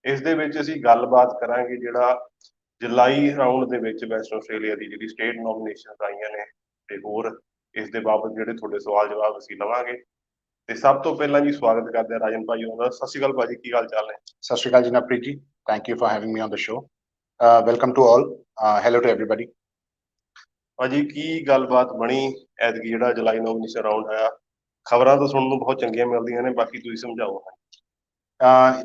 ਇਸ ਦੇ ਵਿੱਚ ਅਸੀਂ ਗੱਲਬਾਤ ਕਰਾਂਗੇ ਜਿਹੜਾ ਜੁਲਾਈ ਰਾਊਂਡ ਦੇ ਵਿੱਚ ਵੈਸਟਰਨ ਆਸਟ੍ਰੇਲੀਆ ਦੀ ਜਿਹੜੀ ਸਟੇਟ ਨੋਮੀਨੇਸ਼ਨਸ ਆਈਆਂ ਨੇ ਤੇ ਹੋਰ ਇਸ ਦੇ ਬਾਬਤ ਜਿਹੜੇ ਤੁਹਾਡੇ ਸਵਾਲ ਜਵਾਬ ਅਸੀਂ ਲਵਾਂਗੇ। ਤੇ ਸਭ ਤੋਂ ਪਹਿਲਾਂ ਜੀ ਸਵਾਗਤ ਕਰਦੇ ਹਾਂ ਰਾਜਨ ਭਾਜੀ ਦਾ। ਸਤਿ ਸ਼੍ਰੀ ਅਕਾਲ ਭਾਜੀ, ਕੀ ਹਾਲ ਚਾਲ ਨੇ? ਸਤਿ ਸ਼੍ਰੀ ਅਕਾਲ ਜੀ Navpreet ji, thank you for having me on the show. Welcome to all, hello to everybody. ਭਾਜੀ ਕੀ ਗੱਲਬਾਤ ਬਣੀ ਐਤਕੀ ਜਿਹੜਾ ਜੁਲਾਈ ਨੋਮੀਨੇਸ਼ਨ ਰਾਊਂਡ ਆਇਆ? ਖਬਰਾਂ ਤਾਂ ਸੁਣਨ ਨੂੰ ਬਹੁਤ ਚੰਗੀਆਂ ਮਿਲਦੀਆਂ ਨੇ, ਬਾਕੀ ਤੁਸੀਂ ਸਮਝਾਓ।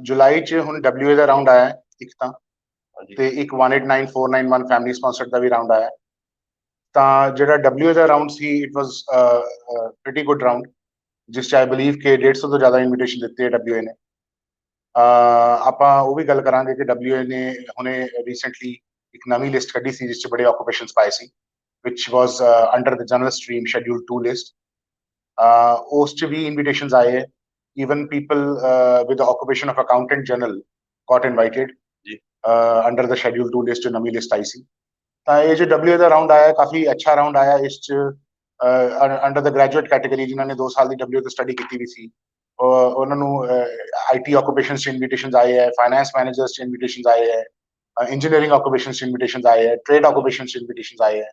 ਜੁਲਾਈ 'ਚ ਹੁਣ WA ਦਾ ਰਾਊਂਡ ਆਇਆ ਇੱਕ ਤਾਂ, ਹਾਂਜੀ ਤੇ ਇੱਕ 189491 ਫੈਮਿਲੀ ਸਪਾਂਸਰਡ ਦਾ ਵੀ ਰਾਊਂਡ ਆਇਆ। ਤਾਂ ਜਿਹੜਾ WA ਦਾ ਰਾਊਂਡ ਸੀ, it was pretty good round, ਜਿਸ 'ਚ ਆਈ ਬਿਲੀਵ ਕਿ 150 ਤੋਂ ਜ਼ਿਆਦਾ ਇਨਵੀਟੇਸ਼ਨ ਦਿੱਤੇ WA ਨੇ। ਆਪਾਂ ਉਹ ਵੀ ਗੱਲ ਕਰਾਂਗੇ ਕਿ WA ਨੇ ਹੁਣੇ ਰੀਸੈਂਟਲੀ ਇੱਕ ਨਵੀਂ ਲਿਸਟ ਕੱਢੀ ਸੀ ਜਿਸ 'ਚ ਬੜੇ ਆਕੂਪੇਸ਼ਨਸ ਪਾਏ ਸੀ, which was under the general stream schedule 2 list. ਉਸ 'ਚ ਵੀ ਇਨਵੀਟੇਸ਼ਨਸ ਆਏ ਹੈ। Even people with the occupation of accountant general got invited under the schedule 2 list, जो नवी लिस्ट आई सी। ਤਾਂ ਇਹ ਜੋ WA ਦਾ ਰਾਊਂਡ ਆਇਆ ਕਾਫੀ ਅੱਛਾ ਰਾਊਂਡ ਆਇਆ। ਇਸ 'ਚ ਅੰਡਰ ਦ ਗ੍ਰੈਜੂਏਟ ਕੈਟੇਗਰੀ ਜਿਨ੍ਹਾਂ ਨੇ 2 ਸਾਲ ਦੀ WA ਤੋਂ ਸਟੱਡੀ ਕੀਤੀ ਵੀ ਸੀ, ਉਹਨਾਂ ਨੂੰ IT ਆਕੂਪੇਸ਼ਨਸ 'ਚ ਇਨਵੀਟੇਸ਼ਨਸ ਆਏ ਹੈ, ਫਾਈਨੈਂਸ ਮੈਨੇਜਰਸ 'ਚ ਇਨਵੀਟੇਸ਼ਨਸ ਆਏ ਹੈ, ਇੰਜੀਨੀਅਰਿੰਗ ਆਕੂਪੇਸ਼ਨਸ 'ਚ ਇਨਵੀਟੇਸ਼ਨਸ ਆਏ ਹੈ, ਟ੍ਰੇਡ ਆਕੂਪੇਸ਼ਨਸ 'ਚ ਇਨਵੀਟੇਸ਼ਨਸ ਆਏ ਹੈ।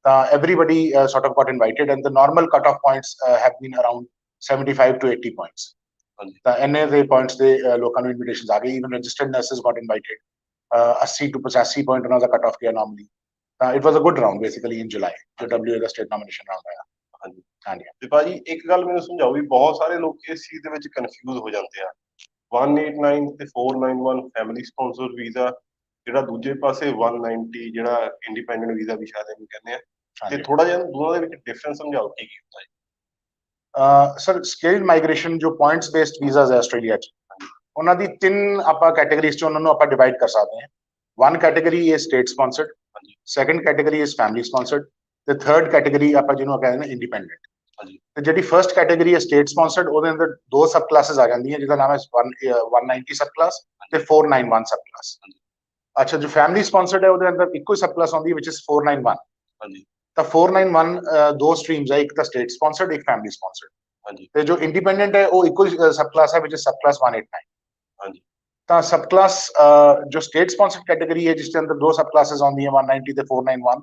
ਤਾਂ everybody sort of got invited and the normal cut-off points have been around 75 to 80 points. ਤਾਂ ਇੰਨੇ ਦੇ ਪੁਆਇੰਟਸ ਦੇ ਲੋਕਾਂ ਨੂੰ ਇਨਵੀਟੇਸ਼ਨਸ ਆ ਗਏ। Even registered nurses got invited. 80 to 85 point ਉਹਨਾਂ ਦਾ ਕੱਟ ਆਫ ਗਿਆ ਨਾਰਮਲੀ। ਤਾਂ it was a good round basically in July, ਜੋ WA ਦਾ ਸਟੇਟ ਨੋਮੀਨੇਸ਼ਨ ਰਾਊਂਡ ਆਇਆ। ਹਾਂਜੀ ਤੇ ਭਾਜੀ ਇੱਕ ਗੱਲ ਮੈਨੂੰ ਸਮਝਾਓ ਵੀ ਬਹੁਤ ਸਾਰੇ ਲੋਕ ਇਸ ਚੀਜ਼ ਦੇ ਵਿੱਚ ਕਨਫਿਊਜ਼ ਹੋ ਜਾਂਦੇ ਆ। 189 ਤੇ 491 ਫੈਮਿਲੀ ਸਪਾਂਸਰਡ ਵੀਜ਼ਾ, ਜਿਹੜਾ ਦੂਜੇ ਪਾਸੇ 190 ਜਿਹੜਾ ਇੰਡੀਪੈਂਡੈਂਟ ਵੀਜ਼ਾ ਵੀ ਸ਼ਾਇਦ ਇਹਨੂੰ ਕਹਿੰਦੇ ਆ, ਤੇ ਥੋੜਾ ਜਿਹਾ ਦੋਨਾਂ ਦੇ ਵਿੱਚ ਡਿਫਰੈਂਸ ਸਮਝਾਓ ਕੀ ਹੁੰਦਾ ਹੈ। ਸਰ ਸਕਿਲਡ ਮਾਈਗ੍ਰੇਸ਼ਨ ਜੋ ਪੁਆਇੰਟਸ ਬੇਸਡ ਵੀਜ਼ਾਸ ਹੈ ਆਸਟ੍ਰੇਲੀਆ 'ਚ, ਉਹਨਾਂ ਦੀ 3 ਆਪਾਂ ਕੈਟੇਗਰੀਜ਼ 'ਚ ਉਹਨਾਂ ਨੂੰ ਆਪਾਂ ਡਿਵਾਈਡ ਕਰ ਸਕਦੇ ਹਾਂ। One category is state sponsored, second category is family sponsored, ਤੇ ਥਰਡ ਕੈਟੇਗਰੀ ਆਪਾਂ ਜਿਹਨੂੰ ਕਹਿੰਦੇ ਨੇ ਇੰਡੀਪੈਂਡੈਂਟ। ਤੇ ਜਿਹੜੀ ਫਰਸਟ ਕੈਟੇਗਰੀ ਹੈ ਸਟੇਟ ਸਪਾਂਸਰਡ, ਉਹਦੇ ਅੰਦਰ 2 ਸਬ ਕਲਾਸਿਸ ਆ ਜਾਂਦੀਆਂ ਜਿਹਦਾ ਨਾਮ ਹੈ 190 ਸਬ ਕਲਾਸ ਤੇ 491 ਸਬ ਕਲਾਸ। ਅੱਛਾ, ਜੋ ਫੈਮਿਲੀ ਸਪਾਂਸਰਡ ਹੈ ਉਹਦੇ ਅੰਦਰ ਇੱਕੋ ਹੀ ਸਬ ਕਲਾਸ ਆਉਂਦੀ ਹੈ ਵਿਚ ਇਜ਼ 491। ਤਾਂ 491 2 ਸਟਰੀਮਸ ਹੈ, ਇੱਕ ਤਾਂ ਸਟੇਟ ਸਪਾਂਸਰਡ, ਇੱਕ ਫੈਮਿਲੀ ਸਪਾਂਸਰਡ। ਤੇ ਜੋ ਇੰਡੀਪੈਂਡੈਂਟ ਹੈ ਉਹ ਇੱਕੋ ਹੀ ਸਬ ਕਲਾਸ ਹੈ ਵਿਚ ਇਜ਼ ਸਬ ਕਲਾਸ 189। ਤਾਂ ਸਬ ਕਲਾਸ ਜੋ ਸਟੇਟ ਸਪਾਂਸਰਡ ਕੈਟੇਗਰੀ ਹੈ ਜਿਸ ਦੇ ਅੰਦਰ 2 ਸਬ ਕਲਾਸਿਸ ਆਉਂਦੀਆਂ 190 ਤੇ 491,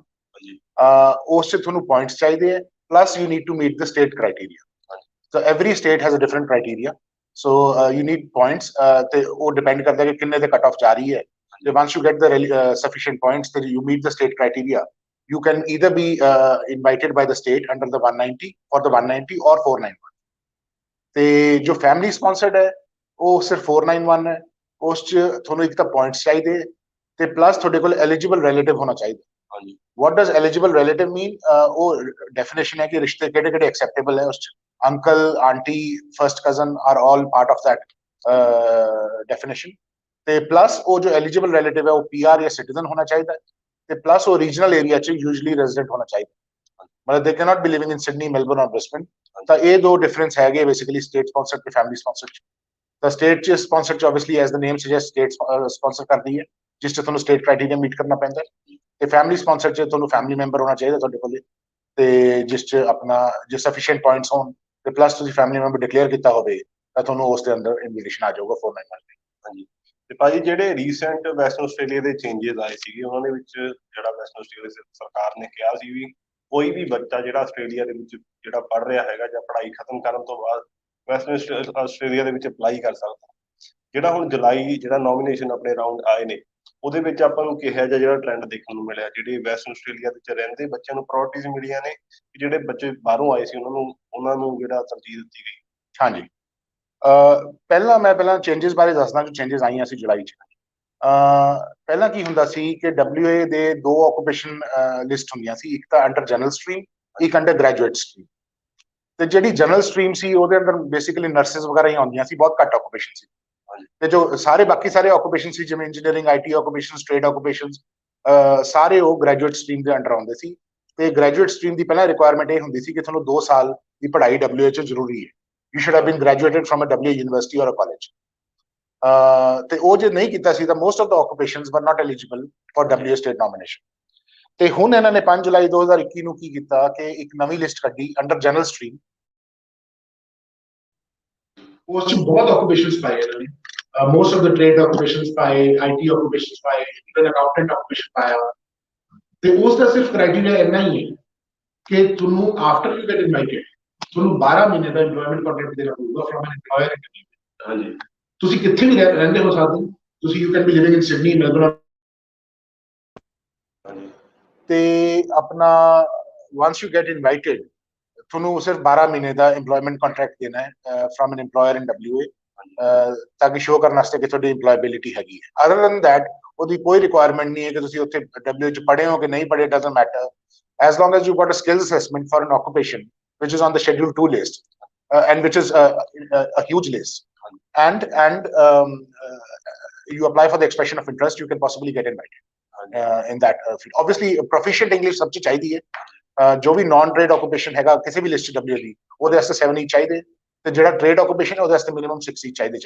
ਉਸ 'ਚ ਤੁਹਾਨੂੰ ਪੁਆਇੰਟਸ ਚਾਹੀਦੇ ਹੈ, plus you need to meet the state criteria. So every state has a different criteria, so you need points, ਤੇ ਉਹ ਡਿਪੈਂਡ ਕਰਦਾ ਕਿ ਕਿੰਨੇ ਦੇ ਕੱਟ ਆਫ ਜਾ ਰਹੀ ਹੈ। ਤੇ once you get the sufficient points that you meet the state criteria, you can either be invited by the state under the 190 or the 190 or 491। ਤੇ ਜੋ ਫੈਮਿਲੀ ਸਪਾਂਸਰਡ ਹੈ ਉਹ ਸਿਰਫ 491 ਹੈ। ਉਸ 'ਚ ਤੁਹਾਨੂੰ ਇੱਕ ਤਾਂ ਪੁਆਇੰਟਸ ਚਾਹੀਦੇ ਤੇ ਪਲੱਸ ਤੁਹਾਡੇ ਕੋਲ ਐਲੀਜੀਬਲ ਰਿਲੇਟਿਵ ਹੋਣਾ ਚਾਹੀਦਾ। what does eligible relative mean? ਉਹ ਡੈਫੀਨੇਸ਼ਨ ਹੈ ਕਿ ਰਿਸ਼ਤੇ ਕਿਹੜੇ ਕਿਹੜੇ ਐਕਸੈਪਟੇਬਲ ਹੈ। ਉਸ 'ਚ uncle, aunty, first cousin are all part of that definition। ਤੇ ਪਲੱਸ ਉਹ ਜੋ ਐਲੀਜੀਬਲ ਰਿਲੇਟਿਵ ਹੈ ਉਹ PR ਜਾਂ ਸਿਟੀਜ਼ਨ ਹੋਣਾ ਚਾਹੀਦਾ, ਤੇ ਪਲੱਸ ਉਹ ਰੀਜਨਲ ਏਰੀਆ 'ਚ ਯੂਜੂਅਲੀ ਰੈਜ਼ੀਡੈਂਟ ਹੋਣਾ ਚਾਹੀਦਾ, ਮਤਲਬ ਦੇ cannot B living in Sydney, Melbourne ਔਰ ਬ੍ਰਿਸਬਨ। ਤਾਂ ਇਹ 2 ਡਿਫਰੈਂਸ ਹੈਗੇ ਬੇਸਿਕਲੀ ਸਟੇਟ ਸਪਾਂਸਰਡ ਤੇ ਫੈਮਿਲੀ ਸਪਾਂਸਰਡ 'ਚ। ਤਾਂ ਸਟੇਟ 'ਚ ਸਪਾਂਸਰਡ 'ਚ ਆਬਵੀਅਸਲੀ ਐਜ਼ ਦ ਨੇਮ ਸੁਜੈਸਟ ਸਟੇਟ ਸਪਾਂਸਰ ਕਰਦੀ ਹੈ, ਜਿਸ 'ਚ ਤੁਹਾਨੂੰ ਸਟੇਟ ਕ੍ਰਾਈਟੇਰੀਆ ਮੀਟ ਕਰਨਾ ਪੈਂਦਾ। ਤੇ ਫੈਮਿਲੀ ਸਪਾਂਸਰਡ 'ਚ ਤੁਹਾਨੂੰ ਫੈਮਿਲੀ ਮੈਂਬਰ ਹੋਣਾ ਚਾਹੀਦਾ ਤੁਹਾਡੇ ਕੋਲ, ਤੇ ਜਿਸ 'ਚ ਆਪਣਾ ਜੇ ਸਫੀਸ਼ੀਐਂਟ ਪੁਆਇੰਟਸ ਹੋਣ ਤੇ ਪਲੱਸ ਤੁਸੀਂ ਫੈਮਿਲੀ ਮੈਂਬਰ ਡਿਕਲੇਅਰ ਕੀਤਾ ਹੋਵੇ ਤਾਂ ਤੁਹਾਨੂੰ ਉਸ ਦੇ ਅੰਦਰ ਇਨਵੀਟੇਸ਼ਨ ਆ ਜਾਊਗਾ 491। ਹਾਂਜੀ, ਤੇ ਭਾਜੀ ਜਿਹੜੇ ਰੀਸੈਂਟ ਵੈਸਟਰਨ ਆਸਟ੍ਰੇਲੀਆ ਦੇ ਚੇਂਜਸ ਆਏ ਸੀਗੇ, ਉਹਨਾਂ ਦੇ ਵਿੱਚ ਜਿਹੜਾ ਵੈਸਟਰਨ ਆਸਟ੍ਰੇਲੀਆ ਸਰਕਾਰ ਨੇ ਕਿਹਾ ਸੀ ਵੀ ਕੋਈ ਵੀ ਬੱਚਾ ਜਿਹੜਾ ਆਸਟ੍ਰੇਲੀਆ ਦੇ ਵਿੱਚ ਜਿਹੜਾ ਪੜ੍ਹ ਰਿਹਾ ਹੈਗਾ ਜਾਂ ਪੜ੍ਹਾਈ ਖਤਮ ਕਰਨ ਤੋਂ ਬਾਅਦ ਵੈਸਟਰਨ ਆਸਟ੍ਰੇਲੀਆ ਦੇ ਵਿੱਚ ਅਪਲਾਈ ਕਰ ਸਕਦਾ। ਜਿਹੜਾ ਹੁਣ ਜੁਲਾਈ ਜਿਹੜਾ ਨੋਮੀਨੇਸ਼ਨ ਆਪਣੇ ਰਾਊਂਡ ਆਏ ਨੇ, ਉਹਦੇ ਵਿੱਚ ਆਪਾਂ ਨੂੰ ਕਿਹਾ ਜਿਹੜਾ ਟ੍ਰੈਂਡ ਦੇਖਣ ਨੂੰ ਮਿਲਿਆ, ਜਿਹੜੇ ਵੈਸਟਰਨ ਆਸਟ੍ਰੇਲੀਆ ਵਿੱਚ ਰਹਿੰਦੇ ਬੱਚਿਆਂ ਨੂੰ ਪ੍ਰਾਇੋਰਟੀਜ਼ ਮਿਲੀਆਂ ਨੇ, ਜਿਹੜੇ ਬੱਚੇ ਬਾਹਰੋਂ ਆਏ ਸੀ ਉਹਨਾਂ ਨੂੰ ਜਿਹੜਾ ਤਰਜੀਹ ਦਿੱਤੀ ਗਈ। ਹਾਂਜੀ, ਪਹਿਲਾਂ ਚੇਂਜਸ ਬਾਰੇ ਦੱਸਦਾ ਕਿ ਚੇਂਜਸ ਆਈਆਂ ਸੀ ਜੁਲਾਈ 'ਚ। ਪਹਿਲਾਂ ਕੀ ਹੁੰਦਾ ਸੀ ਕਿ WA ਦੇ 2 ਆਕੂਪੇਸ਼ਨ ਲਿਸਟ ਹੁੰਦੀਆਂ ਸੀ, ਇੱਕ ਤਾਂ ਅੰਡਰ ਜਨਰਲ ਸਟਰੀਮ, ਇੱਕ ਅੰਡਰ ਗ੍ਰੈਜੂਏਟ ਸਟਰੀਮ। ਤੇ ਜਿਹੜੀ ਜਨਰਲ ਸਟਰੀਮ ਸੀ ਉਹਦੇ ਅੰਦਰ ਬੇਸਿਕਲੀ ਨਰਸਿਸ ਵਗੈਰਾ ਹੀ ਆਉਂਦੀਆਂ ਸੀ, ਬਹੁਤ ਘੱਟ ਆਕੂਪੇਸ਼ਨ ਸੀ। ਤੇ ਜੋ ਬਾਕੀ ਸਾਰੇ ਆਕੂਪੇਸ਼ਨ ਸੀ ਜਿਵੇਂ engineering, IT occupations, trade occupations, ਸਾਰੇ ਉਹ ਗ੍ਰੈਜੂਏਟ ਸਟਰੀਮ ਦੇ ਅੰਡਰ ਆਉਂਦੇ ਸੀ। ਤੇ ਗ੍ਰੈਜੂਏਟ ਸਟਰੀਮ ਦੀ ਪਹਿਲਾਂ ਰਿਕੁਆਇਰਮੈਂਟ ਇਹ ਹੁੰਦੀ ਸੀ ਕਿ ਤੁਹਾਨੂੰ 2 ਸਾਲ ਦੀ ਪੜ੍ਹਾਈ WA 'ਚ ਜ਼ਰੂਰੀ ਹੈ। You should have been graduated from a WA university or a college। ਤੇ ਉਹ ਜੇ ਨਹੀਂ ਕੀਤਾ ਸੀ ਤਾਂ most of the occupations were not eligible for WA state nomination। ਤੇ ਹੁਣ ਇਹਨਾਂ ਨੇ 5 ਜੁਲਾਈ 2021 ਨੂੰ ਕੀ ਕੀਤਾ ਕਿ ਇੱਕ ਨਵੀਂ ਲਿਸਟ ਕੱਢੀ ਅੰਡਰ ਜਨਰਲ ਸਟਰੀਮ। ਉਸ 'ਚ ਬਹੁਤ ਆਕੂਪੇਸ਼ਨਸ ਪਾਏ ਇਹਨਾਂ ਨੇ, most of the trade occupations पाए, IT occupations पाए, even accountant occupation पाया। ਤੇ ਉਸ ਦਾ ਸਿਰਫ ਕ੍ਰਾਈਟੇਰੀਆ ਇੰਨਾ ਹੀ ਹੈ ਕਿ ਤੁਹਾਨੂੰ ਆਫਟਰ ਯੂ ਗੈਟ ਇਨਵਾਈਟਡ ਤੁਹਾਨੂੰ 12 ਮਹੀਨੇ ਦਾ ਏਮਪਲੋਇਮੈਂਟ ਕੰਟਰੈਕਟ ਦੇਣਾ ਪਊਗਾ ਫਰਮ ਐਨ ਏਮਪਲੋਇਰ ਇੰਟਰਵਿਊ। ਹਾਂਜੀ, ਤੁਸੀਂ ਕਿੱਥੇ ਵੀ ਰਹਿੰਦੇ ਹੋ ਸਕਦੇ, ਤੁਸੀਂ you can be living in Sydney, Melbourne. ਹਾਂਜੀ, ਤੇ ਆਪਣਾ once you get invited ਤੁਹਾਨੂੰ ਸਿਰਫ 12 ਮਹੀਨੇ ਦਾ ਏਮਪਲੋਇਮੈਂਟ ਕੰਟਰੈਕਟ ਦੇਣਾ ਹੈ ਫਰਮ ਐਨ ਏਮਪਲੋਇਰ ਇਨ WA, ਤਾਂ ਕਿ ਸ਼ੋਅ ਕਰਨ ਵਾਸਤੇ ਕਿ ਤੁਹਾਡੀ ਏਮਪਲੋਏਬਿਲਿਟੀ ਹੈਗੀ ਹੈ। ਅਦਰ ਦੈਨ ਦੈਟ ਉਹਦੀ ਕੋਈ ਰਿਕੁਆਇਰਮੈਂਟ ਨਹੀਂ ਹੈ ਕਿ ਤੁਸੀਂ ਉੱਥੇ WA ਚ ਪੜ੍ਹੇ ਹੋ ਕਿ ਨਹੀਂ ਪੜ੍ਹੇ, doesn't matter, as long as you've got a skills assessment for an occupation which is on the schedule 2 list, and which is a huge list, and you apply for the expression of interest, you can possibly get invited in that field. Obviously proficient English ਸਭ ਚ ਚਾਹੀਦੀ ਹੈ, ਜੋ ਵੀ naan trade occupation ਹੈਗਾ ਕਿਸੇ ਵੀ list WA ਦੀ ਉਹਦੇ ਵਾਸਤੇ 7 each ਚਾਹੀਦੇ, ਤੇ ਜਿਹੜਾ ਟ੍ਰੇਡ ਆਕੂਪੇਸ਼ਨ ਹੈ ਉਹਦੇ ਵਾਸਤੇ ਮਿਨੀਮਮ 6 each ਚਾਹੀਦੇ।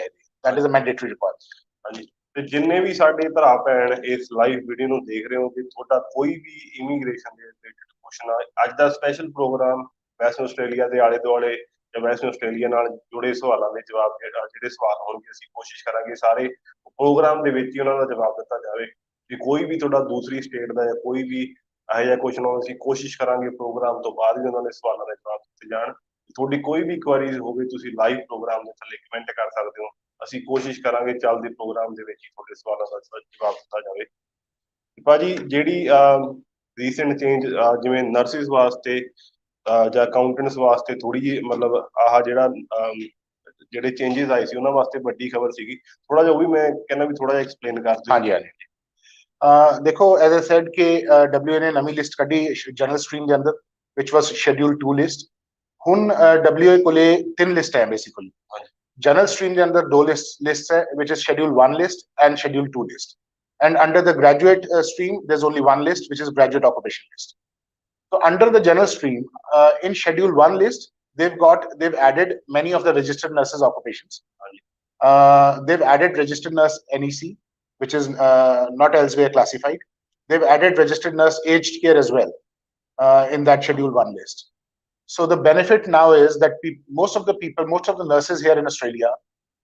that is a mandatory requirement। ਹਾਂਜੀ, ਤੇ ਜਿੰਨੇ ਵੀ ਸਾਡੇ ਭਰਾ ਭੈਣ ਇਸ ਲਾਈਵ ਵੀਡੀਓ ਨੂੰ ਦੇਖ ਰਹੇ ਹੋ, ਕਿ ਤੁਹਾਡਾ ਕੋਈ ਵੀ ਇਮੀਗ੍ਰੇਸ਼ਨ ਦੇ ਰਿਲੇਟਡ ਕੁਐਸਚਨ ਆ, ਅੱਜ ਦਾ ਸਪੈਸ਼ਲ ਪ੍ਰੋਗਰਾਮ ਵੈਸਟਰਨ ਆਸਟ੍ਰੇਲੀਆ ਦੇ ਆਲੇ ਦੁਆਲੇ ਜਾਂ ਵੈਸਟਰਨ ਆਸਟ੍ਰੇਲੀਆ ਨਾਲ ਜੁੜੇ ਸਵਾਲਾਂ ਦੇ ਜਵਾਬ, ਜਿਹੜੇ ਸਵਾਲ ਹੋਣਗੇ ਅਸੀਂ ਕੋਸ਼ਿਸ਼ ਕਰਾਂਗੇ ਸਾਰੇ ਪ੍ਰੋਗਰਾਮ ਦੇ ਵਿੱਚ ਹੀ ਉਹਨਾਂ ਦਾ ਜਵਾਬ ਦਿੱਤਾ ਜਾਵੇ। ਕਿ ਕੋਈ ਵੀ ਤੁਹਾਡਾ ਦੂਸਰੀ ਸਟੇਟ ਦਾ ਜਾਂ ਕੋਈ ਵੀ ਇਹੋ ਜਿਹਾ ਕੁਐਸਚਨ ਹੋਵੇ, ਅਸੀਂ ਕੋਸ਼ਿਸ਼ ਕਰਾਂਗੇ ਪ੍ਰੋਗਰਾਮ ਤੋਂ ਬਾਅਦ ਵੀ ਉਹਨਾਂ ਦੇ ਸਵਾਲਾਂ ਦੇ ਜਵਾਬ ਦਿੱਤੇ ਜਾਣ। ਤੁਹਾਡੀ ਕੋਈ ਵੀ ਕੁਐਰੀਜ਼ ਹੋਵੇ ਤੁਸੀਂ ਲਾਈਵ ਪ੍ਰੋਗਰਾਮ ਦੇ ਥੱਲੇ ਕਮੈਂਟ ਕਰ ਸਕਦੇ ਹੋ, ਅਸੀਂ ਕੋਸ਼ਿਸ਼ ਕਰਾਂਗੇ ਚੱਲਦੇ ਪ੍ਰੋਗਰਾਮ ਦੇ ਵਿੱਚ ਹੀ ਤੁਹਾਡੇ ਸਵਾਲਾਂ ਦਾ ਜਵਾਬ ਦਿੱਤਾ ਜਾਵੇ। ਭਾਜੀ ਜਿਹੜੀ ਰੀਸੈਂਟ ਚੇਂਜ ਜਿਵੇਂ ਨਰਸਿਸ ਵਾਸਤੇ ਜਾਂ ਅਕਾਊਂਟੈਂਟਸ ਵਾਸਤੇ ਥੋੜੀ ਜਿਹੀ ਮਤਲਬ ਆਹ ਜਿਹੜੇ ਚੇਂਜਸ ਆਏ ਸੀ ਉਹਨਾਂ ਵਾਸਤੇ ਵੱਡੀ ਖਬਰ ਸੀਗੀ, ਥੋੜਾ ਜਿਹਾ ਉਹ ਵੀ ਮੈਂ ਕਹਿੰਦਾ ਵੀ ਥੋੜਾ ਜਿਹਾ ਐਕਸਪਲੇਨ ਕਰ ਦਿਓ। ਹਾਂਜੀ ਹਾਂਜੀ, ਦੇਖੋ ਐਜ਼ ਆਈ ਸੈਡ ਕਿ WA ਨੇ ਨਵੀਂ ਲਿਸਟ ਕੱਢੀ ਜਨਰਲ ਸਟਰੀਮ ਦੇ ਅੰਦਰ which was schedule 2 ਲਿਸਟ। ਹੁਣ WA ਕੋਲੇ 3 ਲਿਸਟ ਹੈ ਬੇਸਿਕਲੀ। ਜਨਰਲ ਸਟਰੀਮ ਦੇ ਅੰਦਰ 2 ਲਿਸਟ ਹੈ which is schedule 1 list and schedule 2 list, and under the graduate stream there's only 1 list which is graduate occupation list. So under the general stream, in schedule 1 list they've added many of the registered nurses occupations. They've added registered nurse NEC, which is not elsewhere classified. They've added registered nurse aged care as well in that schedule 1 list. So the benefit now is that most of the nurses here in Australia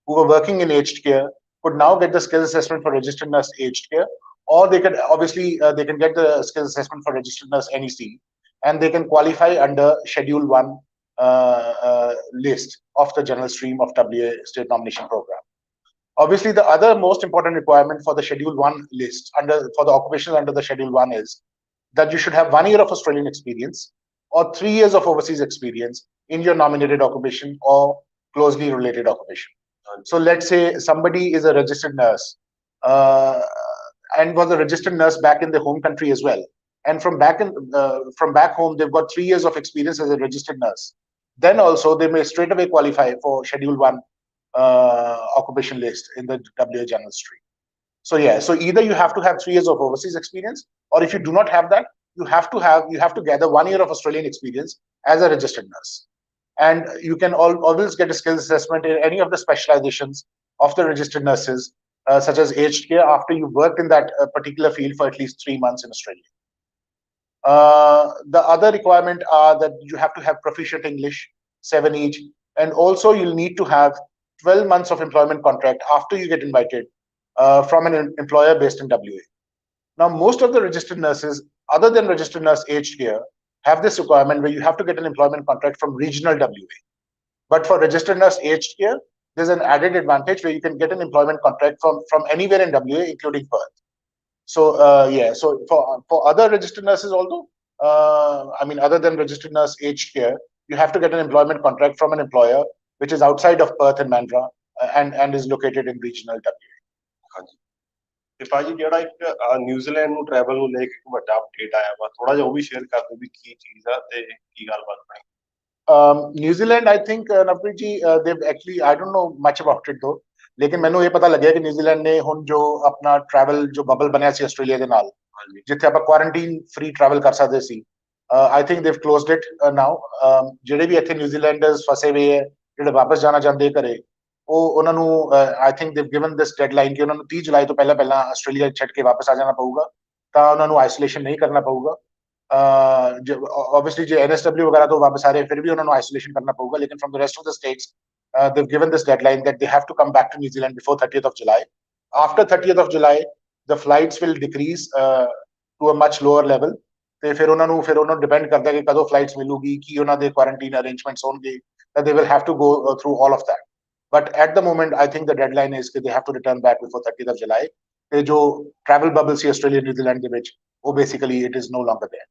who were working in aged care could now get the skills assessment for registered nurse aged care, or they could obviously they can get the skills assessment for registered nurse NEC, and they can qualify under schedule 1 list of the general stream of WA state nomination program. Obviously, the other most important requirement for the schedule 1 list for the occupations under the schedule 1 is that you should have 1 year of Australian experience or 3 years of overseas experience in your nominated occupation or closely related occupation. So let's say somebody is a registered nurse and was a registered nurse back in their home country as well, and from back home they've got 3 years of experience as a registered nurse, then also they may straight away qualify for schedule 1 occupation list in the WA general stream. So yeah, so either you have to have 3 years of overseas experience, or if you do not have that, you have to gather 1 year of Australian experience as a registered nurse, and you can always get a skills assessment in any of the specializations of the registered nurses, such as aged care, after you worked in that particular field for at least 3 months in Australia. The other requirement are that you have to have proficient English, 7 each, and also you'll need to have 12 months of employment contract after you get invited from an employer based in WA. Now, most of the registered nurses, other than registered nurse aged care, have this requirement where you have to get an employment contract from regional WA. But for registered nurse aged care, there's an added advantage where you can get an employment contract from anywhere in WA, including Perth. So yeah, so for other registered nurses, although other than registered nurse aged care, you have to get an employment contract from an employer which is outside of Perth and Mandurah and is located in regional WA. ਹਾਂਜੀ, ਤੇ ਭਾਜੀ ਜਿਹੜਾ ਇੱਕ New Zealand ਨੂੰ travel ਨੂੰ ਲੈ ਕੇ ਇੱਕ ਵੱਡਾ ਅਪਡੇਟ ਆਇਆ ਵਾ, ਥੋੜਾ ਜਿਹਾ ਉਹ ਵੀ ਸ਼ੇਅਰ ਕਰ ਦਿਓ ਵੀ ਕੀ ਚੀਜ਼ ਆ ਤੇ ਕੀ ਗੱਲਬਾਤ ਬਣੀ। New Zealand, I think Navpreet ji, they've actually, I don't know much about it though, ਲੇਕਿਨ ਮੈਨੂੰ ਇਹ ਪਤਾ ਲੱਗਿਆ ਕਿ ਨਿਊਜ਼ੀਲੈਂਡ ਨੇ ਹੁਣ ਜੋ ਆਪਣਾ ਟਰੈਵਲ ਜੋ ਬਬਲ ਬਣਿਆ ਸੀ ਆਸਟ੍ਰੇਲੀਆ ਦੇ ਨਾਲ, ਜਿੱਥੇ ਆਪਾਂ ਕੁਆਰੰਟੀਨ ਫ੍ਰੀ ਟਰੈਵਲ ਕਰ ਸਕਦੇ ਸੀ, I think they've closed it now. ਜਿਹੜੇ ਵੀ ਇੱਥੇ ਨਿਊਜ਼ੀਲੈਂਡਰਸ ਫਸੇ ਹੋਏ ਹੈ, ਜਿਹੜੇ ਵਾਪਸ ਜਾਣਾ ਚਾਹੁੰਦੇ ਘਰੇ, ਉਹ ਉਹਨਾਂ ਨੂੰ I think they've given this deadline ਕਿ ਉਹਨਾਂ ਨੂੰ 30 ਜੁਲਾਈ ਤੋਂ ਪਹਿਲਾਂ ਆਸਟ੍ਰੇਲੀਆ ਛੱਡ ਕੇ ਵਾਪਸ ਆ ਜਾਣਾ ਪਊਗਾ, ਤਾਂ ਉਹਨਾਂ ਨੂੰ ਆਈਸੋਲੇਸ਼ਨ ਨਹੀਂ ਕਰਨਾ ਪਊਗਾ। obviously ਜੇ NSW ਵਗੈਰਾ ਤੋਂ ਵਾਪਸ ਆ ਰਹੇ ਫਿਰ ਵੀ ਉਹਨਾਂ ਨੂੰ ਆਈਸੋਲੇਸ਼ਨ ਕਰਨਾ ਪਊਗਾ, ਲੇਕਿਨ from the rest of the states they've given this deadline that they have to come back to New Zealand before 30th of July. After 30th of July, the flights will decrease to a much lower level. ਤੇ ਫਿਰ ਉਹਨਾਂ ਨੂੰ depend ਕਰਦਾ ਕਿ ਕਦੋਂ flights ਮਿਲੂਗੀ, ਕੀ ਉਹਨਾਂ ਦੇ ਕੁਆਰੰਟਾਈਨ ਅਰੇਂਜਮੈਂਟਸ ਹੋਣਗੇ, that they will have to go through all of that. But at the moment, I think the deadline is that they have to return back before 30th of July. ਤੇ ਜੋ travel bubble ਸੀ Australia New Zealand ਦੇ ਵਿੱਚ, ਉਹ basically it is no longer there.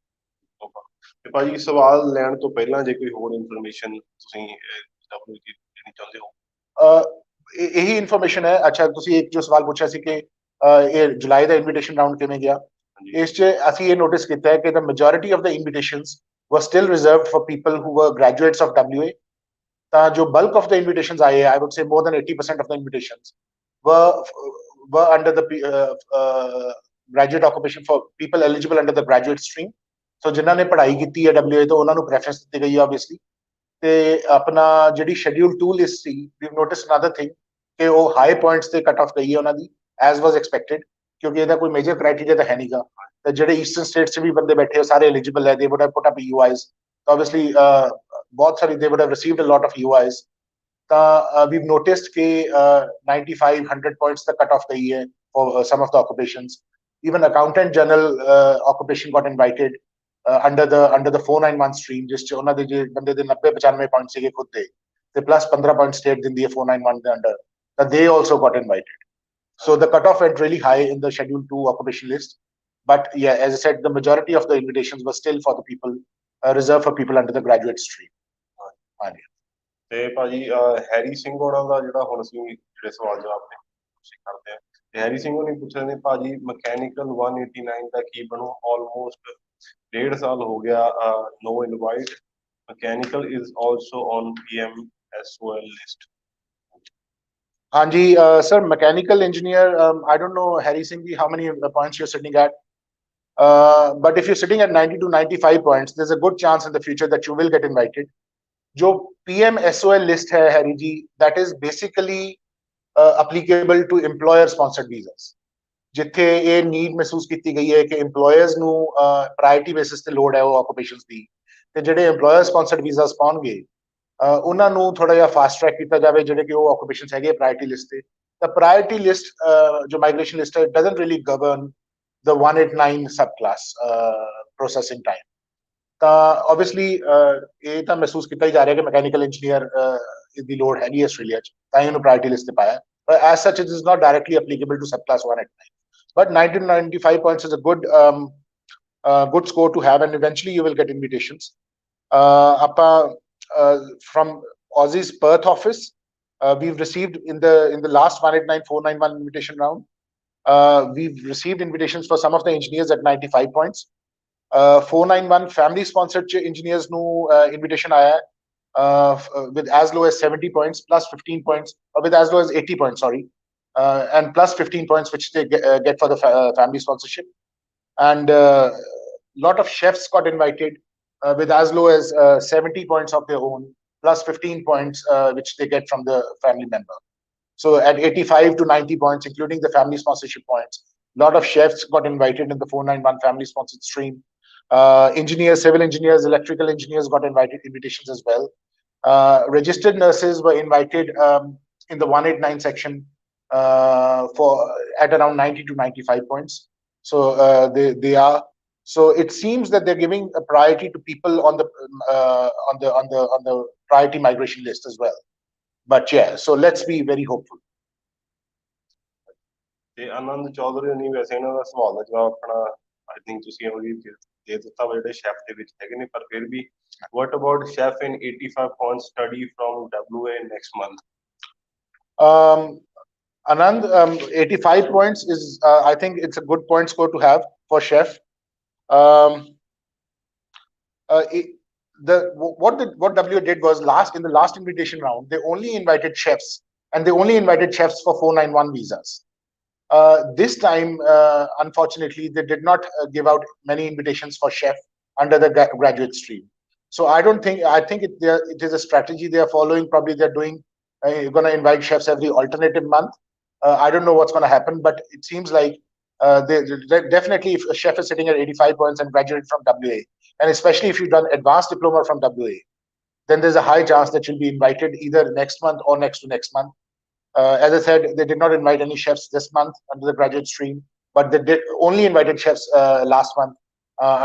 ਤੇ ਭਾਜੀ ਸਵਾਲ ਲੈਣ ਤੋਂ ਪਹਿਲਾਂ ਜੇ ਕੋਈ ਹੋਰ ਇਨਫੋਰਮੇਸ਼ਨ ਤੁਸੀਂ ਦੇਣੀ ਚਾਹੁੰਦੇ ਹੋ? ਇਹੀ ਇਨਫੋਰਮੇਸ਼ਨ ਹੈ। ਅੱਛਾ, ਤੁਸੀਂ ਇੱਕ ਜੋ ਸਵਾਲ ਪੁੱਛਿਆ ਸੀ ਕਿ ਇਹ ਜੁਲਾਈ ਦਾ ਇਨਵੀਟੇਸ਼ਨ ਰਾਉਂਡ ਕਿਵੇਂ ਗਿਆ, ਇਸ 'ਚ ਅਸੀਂ ਇਹ ਨੋਟਿਸ ਕੀਤਾ ਹੈ ਕਿ the majority of the invitations were still reserved for people who were graduates of WA. ਤਾਂ ਜੋ bulk of the invitations ਆਏ, I would say more than 80% of the invitations were under the graduate occupation for people eligible under the graduate stream. So ਜਿਨ੍ਹਾਂ ਨੇ ਪੜ੍ਹਾਈ ਕੀਤੀ ਹੈ WA ਤੋਂ, ਉਹਨਾਂ ਨੂੰ ਪ੍ਰੈਫਰੈਂਸ ਦਿੱਤੀ ਗਈ ਹੈ obviously. ਤੇ ਆਪਣਾ ਜਿਹੜੀ ਸ਼ੈਡਿਊਲ 2 ਲਿਸਟ ਸੀ, we've noticed another thing ਕਿ ਉਹ ਹਾਈ ਪੁਆਇੰਟਸ ਤੇ ਕੱਟ ਆਫ ਗਈ ਹੈ ਉਹਨਾਂ ਦੀ, as was expected, ਕਿਉਂਕਿ ਇਹਦਾ ਕੋਈ ਮੇਜਰ ਕ੍ਰਾਈਟੇਰੀਆ ਤਾਂ ਹੈ ਨਹੀਂਗਾ। ਤੇ ਜਿਹੜੇ ਈਸਟਰਨ ਸਟੇਟਸ 'ਚ ਵੀ ਬੰਦੇ ਬੈਠੇ ਹੋ ਸਾਰੇ ਐਲੀਜੀਬਲ ਹੈ, they would have put up EUIs, ਤਾਂ obviously ਬਹੁਤ ਸਾਰੀ they would have received a lot of EUIs. ਤਾਂ we've noticed ਕਿ 95 100 points ਤੱਕ ਕੱਟ ਆਫ ਗਈ ਹੈ for some of the occupations. Even accountant general occupation got invited under the 491 stream, ਜਿਸ 'ਚ ਉਹਨਾਂ ਦੇ ਜੇ ਬੰਦੇ ਦੇ 90 95 ਪੁਆਇੰਟ ਸੀਗੇ ਖੁਦ ਦੇ, ਤੇ ਪਲੱਸ 15 ਪੁਆਇੰਟ ਸਟੇਟ ਦਿੰਦੀ ਹੈ 491 ਦੇ ਅੰਡਰ, ਤਾਂ they also got invited. So the cutoff went really high in the schedule 2 occupation list. But yeah, as I said, the majority of the invitations were still for the people reserved for people under the graduate stream. ਹਾਂਜੀ। ਤੇ ਭਾਜੀ Harry Singh ਹੋਣਾ ਦਾ ਜਿਹੜਾ ਹੁਣ ਅਸੀਂ ਜਿਹੜੇ ਸਵਾਲ ਜਵਾਬ ਨੇ ਤੁਸੀਂ ਕਰਦੇ ਆ, ਤੇ ਹੈਰੀ ਸਿੰਘ ਹੋਣੀ ਪੁੱਛ ਰਹੇ ਨੇ ਭਾਜੀ ਮਕੈਨੀਕਲ 189 ਦਾ ਕੀ ਬਣੂ? ਆਲਮੋਸਟ 1.5 ਸਾਲ ਹੋ ਗਿਆ, no invite. Mechanical is also on PMSOL list. Hanji, sir, mechanical engineer, I don't know, Harry Singh, how many points you're sitting at. But if you're sitting at 90 to 95 points, there's a good chance in the future that you will get invited. Jo PMSOL list hai, Harry ji, that is basically applicable to employer-sponsored visas. ਜਿੱਥੇ ਇਹ need ਮਹਿਸੂਸ ਕੀਤੀ ਗਈ ਹੈ ਕਿ ਇੰਪਲੋਇਰਸ ਨੂੰ priority basis ਤੇ ਲੋੜ ਹੈ ਉਹ ਆਕੂਪੇਸ਼ਨਸ ਦੀ, ਤੇ ਜਿਹੜੇ ਇੰਪਲੋਇਰ ਸਪਾਂਸਰਡ ਵੀਜ਼ਾਸ ਪਾਉਣਗੇ ਉਹਨਾਂ ਨੂੰ ਥੋੜਾ ਜਿਹਾ ਫਾਸਟ ਟਰੈਕ ਕੀਤਾ ਜਾਵੇ, ਜਿਹੜੇ ਕਿ ਉਹ ਆਕੂਪੇਸ਼ਨਸ ਹੈਗੇ ਪ੍ਰਾਇਰਟੀ ਲਿਸਟ ਤੇ। ਤਾਂ ਪ੍ਰਾਇਰਟੀ ਲਿਸਟ ਜੋ ਮਾਈਗ੍ਰੇਸ਼ਨ ਲਿਸਟ ਹੈ, doesn't really govern the 189 subclass processing time. ਤਾਂ ਓਬਵੀਅਸਲੀ ਇਹ ਤਾਂ ਮਹਿਸੂਸ ਕੀਤਾ ਹੀ ਜਾ ਰਿਹਾ ਕਿ ਮਕੈਨੀਕਲ ਇੰਜੀਨੀਅਰ ਦੀ ਲੋੜ ਹੈਗੀ ਆਸਟ੍ਰੇਲੀਆ 'ਚ, ਤਾਂ ਇਹਨੂੰ ਪ੍ਰਾਇਰਟੀ ਲਿਸਟ ਤੇ ਪਾਇਆ। But as such, it is not directly applicable to subclass 189. But 90 to 95 points is a good score to have, and eventually you will get invitations. From Aussizz's Perth office, we've received in the last 189 491 invitation round. We've received invitations for some of the engineers at 95 points. 491 family sponsored engineers nu invitation aaya hai. With as low as 70 points plus 15 points, or with as low as 80 points, sorry, and plus 15 points which they get for the family sponsorship. And lot of chefs got invited with as low as 70 points of their own plus 15 points which they get from the family member. So at 85 to 90 points, including the family sponsorship points, lot of chefs got invited in the 491 family sponsored stream. Engineers, civil engineers, electrical engineers got invitations as well. Registered nurses were invited in the 189 section for at around 90 to 95 points. So they are. So it seems that they're giving a priority to people on the priority migration list as well. But yeah, so let's be very hopeful. ਤੇ ਆਨੰਦ ਚੌਧਰੀ ਨੇ ਵੈਸੇ ਇਹਨਾਂ ਦਾ ਸਵਾਲ ਦਾ ਜਵਾਬ ਆਪਣਾ I think ਤੁਸੀਂ ਉਹਦੀ ਦੇ ਦਿੱਤਾ ਵਾ ਜਿਹੜੇ ਸ਼ੈਫ ਦੇ ਵਿੱਚ ਹੈਗੇ ਨੇ, ਪਰ ਫਿਰ ਵੀ what about chef in 85 points study from WA next month? Anand, 85 points is I think it's a good point score to have for chef. What WA did was in the last invitation round, they only invited chefs, and they only invited chefs for 491 visas. This time, unfortunately, they did not give out many invitations for chef under the graduate stream. So I think it is a strategy they are following. Probably they're going to invite chefs every alternative month. I don't know what's going to happen, but it seems like definitely if a chef is sitting at 85 points and graduated from WA, and especially if you've done advanced diploma from WA, then there's a high chance that you'll be invited either next month or next to next month. As I said, they did not invite any chefs this month under the graduate stream, but they did only invited chefs last month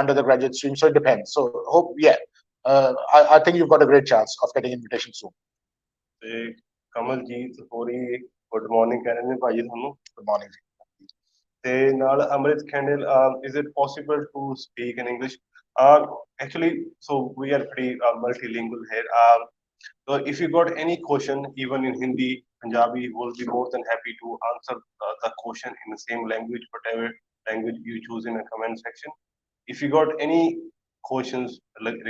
under the graduate stream. So it depends. So hope, yeah, I think you've got a great chance of getting invitation soon. Kamaljit ਹੋਰੀ good morning ਕਹਿ ਰਹੇ ਨੇ ਭਾਜੀ ਤੁਹਾਨੂੰ। Good morning. ਤੇ ਨਾਲ ਅਮਰਿਤ ਖੰਡੇਲ, is it possible to speak in English? Actually, so we are pretty multilingual here. So if you got any question, even in Hindi, Punjabi, we'll be more than happy to answer the question in the same language, whatever language you choose in the comment section. If you got any questions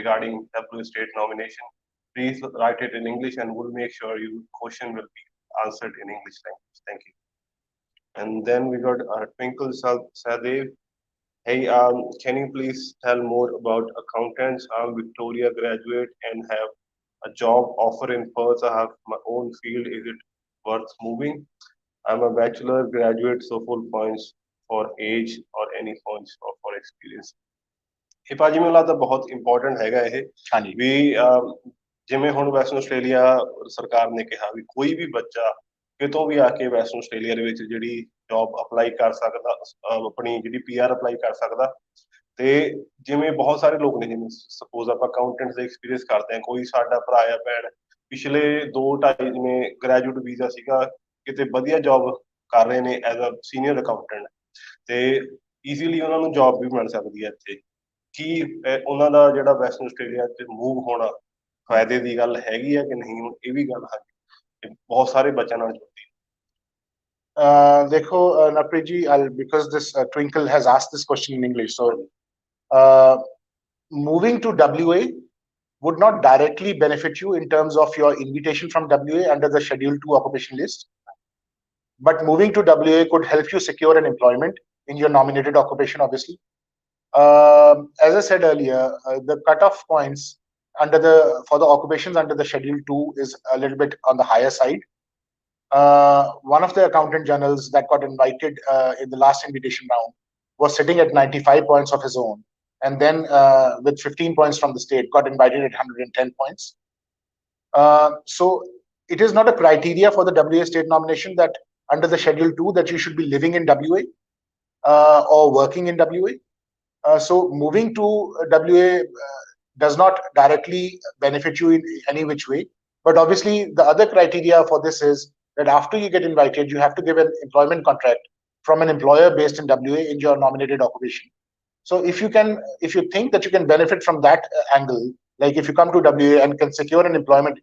regarding WA state nomination, please write it in English and we'll make sure your question will be answered in English language. Thank you. And then we got Twinkle Sadev. Hey, can you please tell more about accountants? I'm Victoria graduate and have a job offer in Perth. I have my own field. Is it worth moving? I'm a bachelor graduate, so full points for age or any points for experience. ਇਹ ਭਾਜੀ ਮੈਨੂੰ ਲੱਗਦਾ ਬਹੁਤ important ਹੈਗਾ ਇਹ ਵੀ ਜਿਵੇਂ ਹੁਣ western Australia ਸਰਕਾਰ ਨੇ ਕਿਹਾ ਵੀ ਕੋਈ ਵੀ ਬੱਚਾ ਕਿਤੋਂ ਵੀ ਆ ਕੇ ਵੈਸਟਰਨ ਆਸਟ੍ਰੇਲੀਆ ਦੇ ਵਿੱਚ ਜਿਹੜੀ ਜੌਬ ਅਪਲਾਈ ਕਰ ਸਕਦਾ, ਆਪਣੀ ਜਿਹੜੀ PR ਅਪਲਾਈ ਕਰ ਸਕਦਾ। ਤੇ ਜਿਵੇਂ ਬਹੁਤ ਸਾਰੇ ਲੋਕ ਨੇ, ਜਿਵੇਂ ਸਪੋਜ਼ ਆਪਾਂ ਅਕਾਊਂਟੈਂਟਸ ਦਾ ਐਕਸਪੀਰੀਅੰਸ ਕਰਦੇ ਹਾਂ, ਕੋਈ ਸਾਡਾ ਭਰਾ ਆ ਭੈਣ ਪਿਛਲੇ 2-2.5 ਜਿਵੇਂ ਗ੍ਰੈਜੂਏਟ ਵੀਜ਼ਾ ਸੀਗਾ, ਕਿਤੇ ਵਧੀਆ ਜੌਬ ਕਰ ਰਹੇ ਨੇ ਐਜ਼ ਅ ਸੀਨੀਅਰ ਅਕਾਊਂਟੈਂਟ, ਤੇ ਈਜ਼ੀਲੀ ਉਹਨਾਂ ਨੂੰ ਜੌਬ ਵੀ ਮਿਲ ਸਕਦੀ ਹੈ ਇੱਥੇ। ਕੀ ਉਹਨਾਂ ਦਾ ਜਿਹੜਾ ਵੈਸਟਰਨ ਆਸਟ੍ਰੇਲੀਆ 'ਚ ਮੂਵ ਹੋਣਾ ਫਾਇਦੇ ਦੀ ਗੱਲ ਹੈਗੀ ਹੈ ਕਿ ਨਹੀਂ, ਹੁਣ ਇਹ ਵੀ ਗੱਲ ਹੈ ਬਹੁਤ ਸਾਰੇ ਬੱਚਿਆਂ ਨਾਲ ਜੁੜਦੀ ਹੈ। Dekho, Naprit ji, because this Twinkle has asked this question in English, so moving to WA would not directly benefit you in terms of your invitation from WA under the Schedule 2 occupation list, but moving to WA could help you secure an employment in your nominated occupation, obviously. As I said earlier, the cutoff points for the occupations under the Schedule 2 is a little bit on the higher side. One of the accountant generals that got invited in the last invitation round was sitting at 95 points of his own, and then with 15 points from the state, got invited at 110 points. So it is not a criteria for the WA state nomination that under the Schedule 2 that you should be living in WA or working in WA. So moving to WA does not directly benefit you in any which way. But obviously, the other criteria for this is that after you get invited, you have to give an employment contract from an employer based in WA in your nominated occupation. So if you think that you can benefit from that angle, like if you come to WA and can secure an employment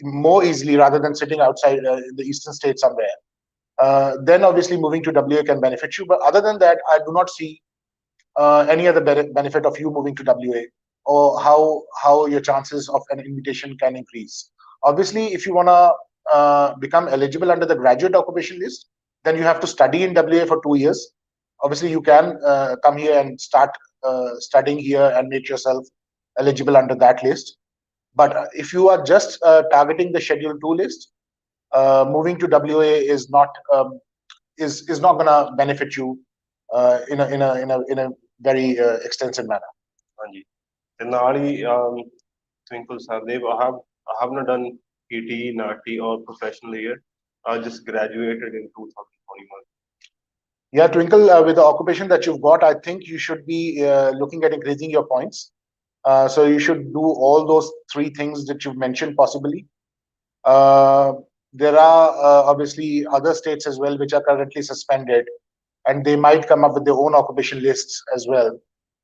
more easily rather than sitting outside in the eastern state somewhere, then obviously moving to WA can benefit you. But other than that, I do not see any other benefit of you moving to WA, or how your chances of an invitation can increase. Obviously, if you want to become eligible under the graduate occupation list, then you have to study in WA for 2 years. Obviously, you can come here and start studying here and make yourself eligible under that list. But if you are just targeting the Schedule 2 list, moving to WA is not going to benefit you in a very extensive manner. ਹਾਂਜੀ, ਤੇ ਨਾਲ ਹੀ Twinkle Sadev, I have not done PT, NATI or professional year. I just graduated in 2021. Yeah, Twinkle, with the occupation that you've got, I think you should be looking at increasing your points. So you should do all those 3 things that you've mentioned possibly. There are obviously other states as well which are currently suspended, and they might come up with their own occupation lists as well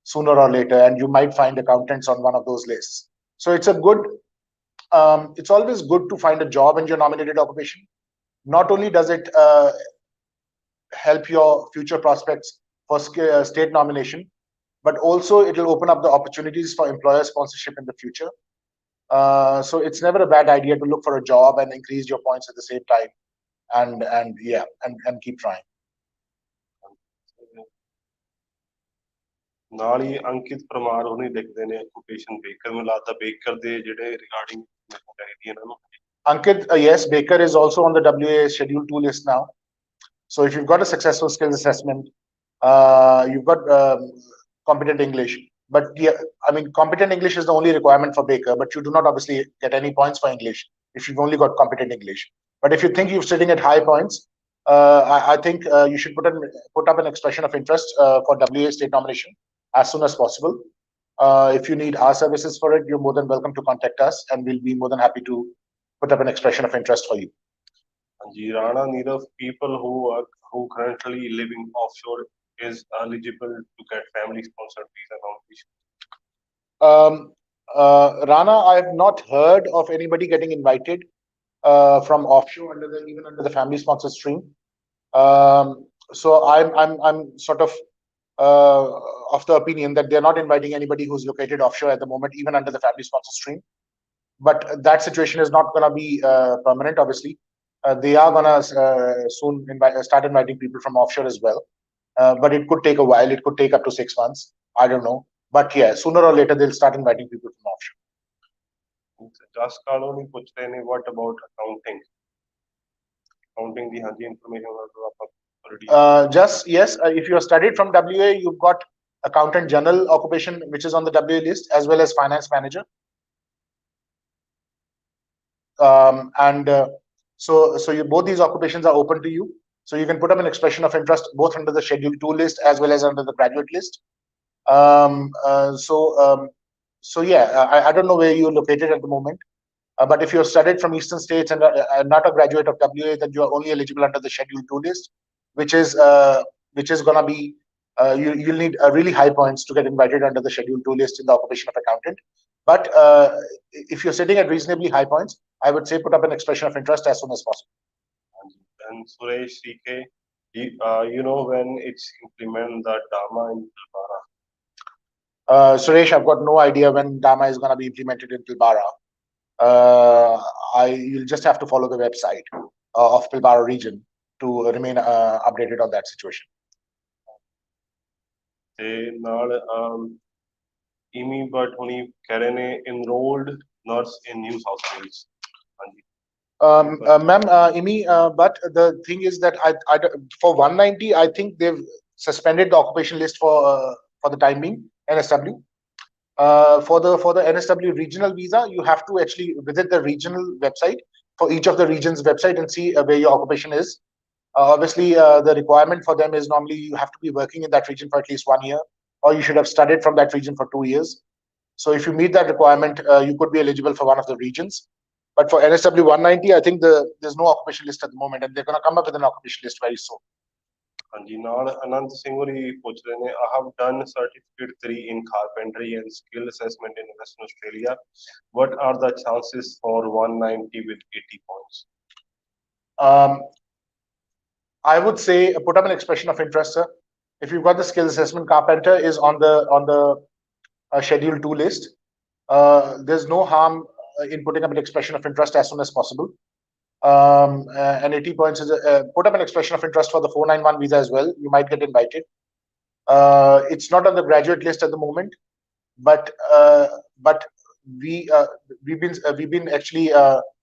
sooner or later, and you might find accountants on one of those lists. So it's it's always good to find a job in your nominated occupation. Not only does it help your future prospects for state nomination, but also it will open up the opportunities for employer sponsorship in the future. So it's never a bad idea to look for a job and increase your points at the same time, and keep trying. ਨਾਲ ਹੀ ਅੰਕਿਤ ਪਰਮਾਰ ਉਹਨੇ ਲਿਖਦੇ ਨੇ occupation baker, ਮੈਨੂੰ ਲੱਗਦਾ baker ਦੇ ਜਿਹੜੇ regarding ਚਾਹੀਦੀ ਇਹਨਾਂ ਨੂੰ। Ankit, yes, Baker is also on the WA Schedule 2 list now. So if you've got a successful skills assessment, you've got competent English, But yeah, I mean, competent English is the only requirement for Baker, but you do not obviously get any points for English if you've only got competent English. But if you think you're sitting at high points, I think you should put up an expression of interest for WA state nomination as soon as possible. If you need our services for it, you're more than welcome to contact us, and we'll be more than happy to put up an expression of interest for you. Ji Rana, neither people who currently living offshore is eligible to get family sponsored visa competition. Rana, I have not heard of anybody getting invited from offshore even under the family sponsor stream. So I'm sort of the opinion that they're not inviting anybody who's located offshore at the moment, even under the family sponsor stream. But that situation is not going to be permanent, obviously. They are going to soon start inviting people from offshore as well. But it could take a while. It could take up to 6 months. I don't know. But yeah, sooner or later, they'll start inviting people from offshore. Just colony puchte ne, what about accounting? Accounting the hanji information already. Just yes, if you have studied from WA, you've got accountant general occupation, which is on the WA list, as well as finance manager. So both these occupations are open to you. So you can put up an expression of interest both under the Schedule 2 list as well as under the graduate list. So yeah, I don't know where you're located at the moment, but if you're studied from Eastern States and not a graduate of WA, then you are only eligible under the Schedule 2 list, which is going to be you'll need really high points to get invited under the Schedule 2 list in the occupation of accountant. But if you're sitting at reasonably high points, I would say put up an expression of interest as soon as possible. And Suresh CK, you know when it's implement the Dharma in Pilbara? Suresh, I've got no idea when Dharma is going to be implemented in Pilbara. You'll just have to follow the website of Pilbara region to remain updated on that situation. ਤੇ ਨਾਲ Imi but ਹੁਣੀ ਕਹਿ ਰਹੇ ਨੇ enrolled nurse in New South Wales. Ma'am, Imi, but the thing is that for 190, I think they've suspended the occupation list for the time being, NSW. For the NSW regional visa, you have to actually visit the regional website for each of the region's website and see where your occupation is. Obviously, the requirement for them is normally you have to be working in that region for at least 1 year, or you should have studied from that region for 2 years. So if you meet that requirement, you could be eligible for one of the regions. But for NSW 190, I think there's no occupation list at the moment, and they're going to come up with an occupation list very soon. ਹਾਂਜੀ ਨਾਲ ਅਨੰਤ ਸਿੰਘ ਹੋਰੀ ਪੁੱਛ ਰਹੇ ਨੇ I have done certificate 3 in carpentry and skill assessment in Western Australia. What are the chances for 190 with 80 points? I would say put up an expression of interest, sir. If you've got the skill assessment, carpenter is on the Schedule 2 list. There's no harm in putting up an expression of interest as soon as possible. And 80 points is put up an expression of interest for the 491 visa as well. You might get invited. It's not on the graduate list at the moment, but we've been actually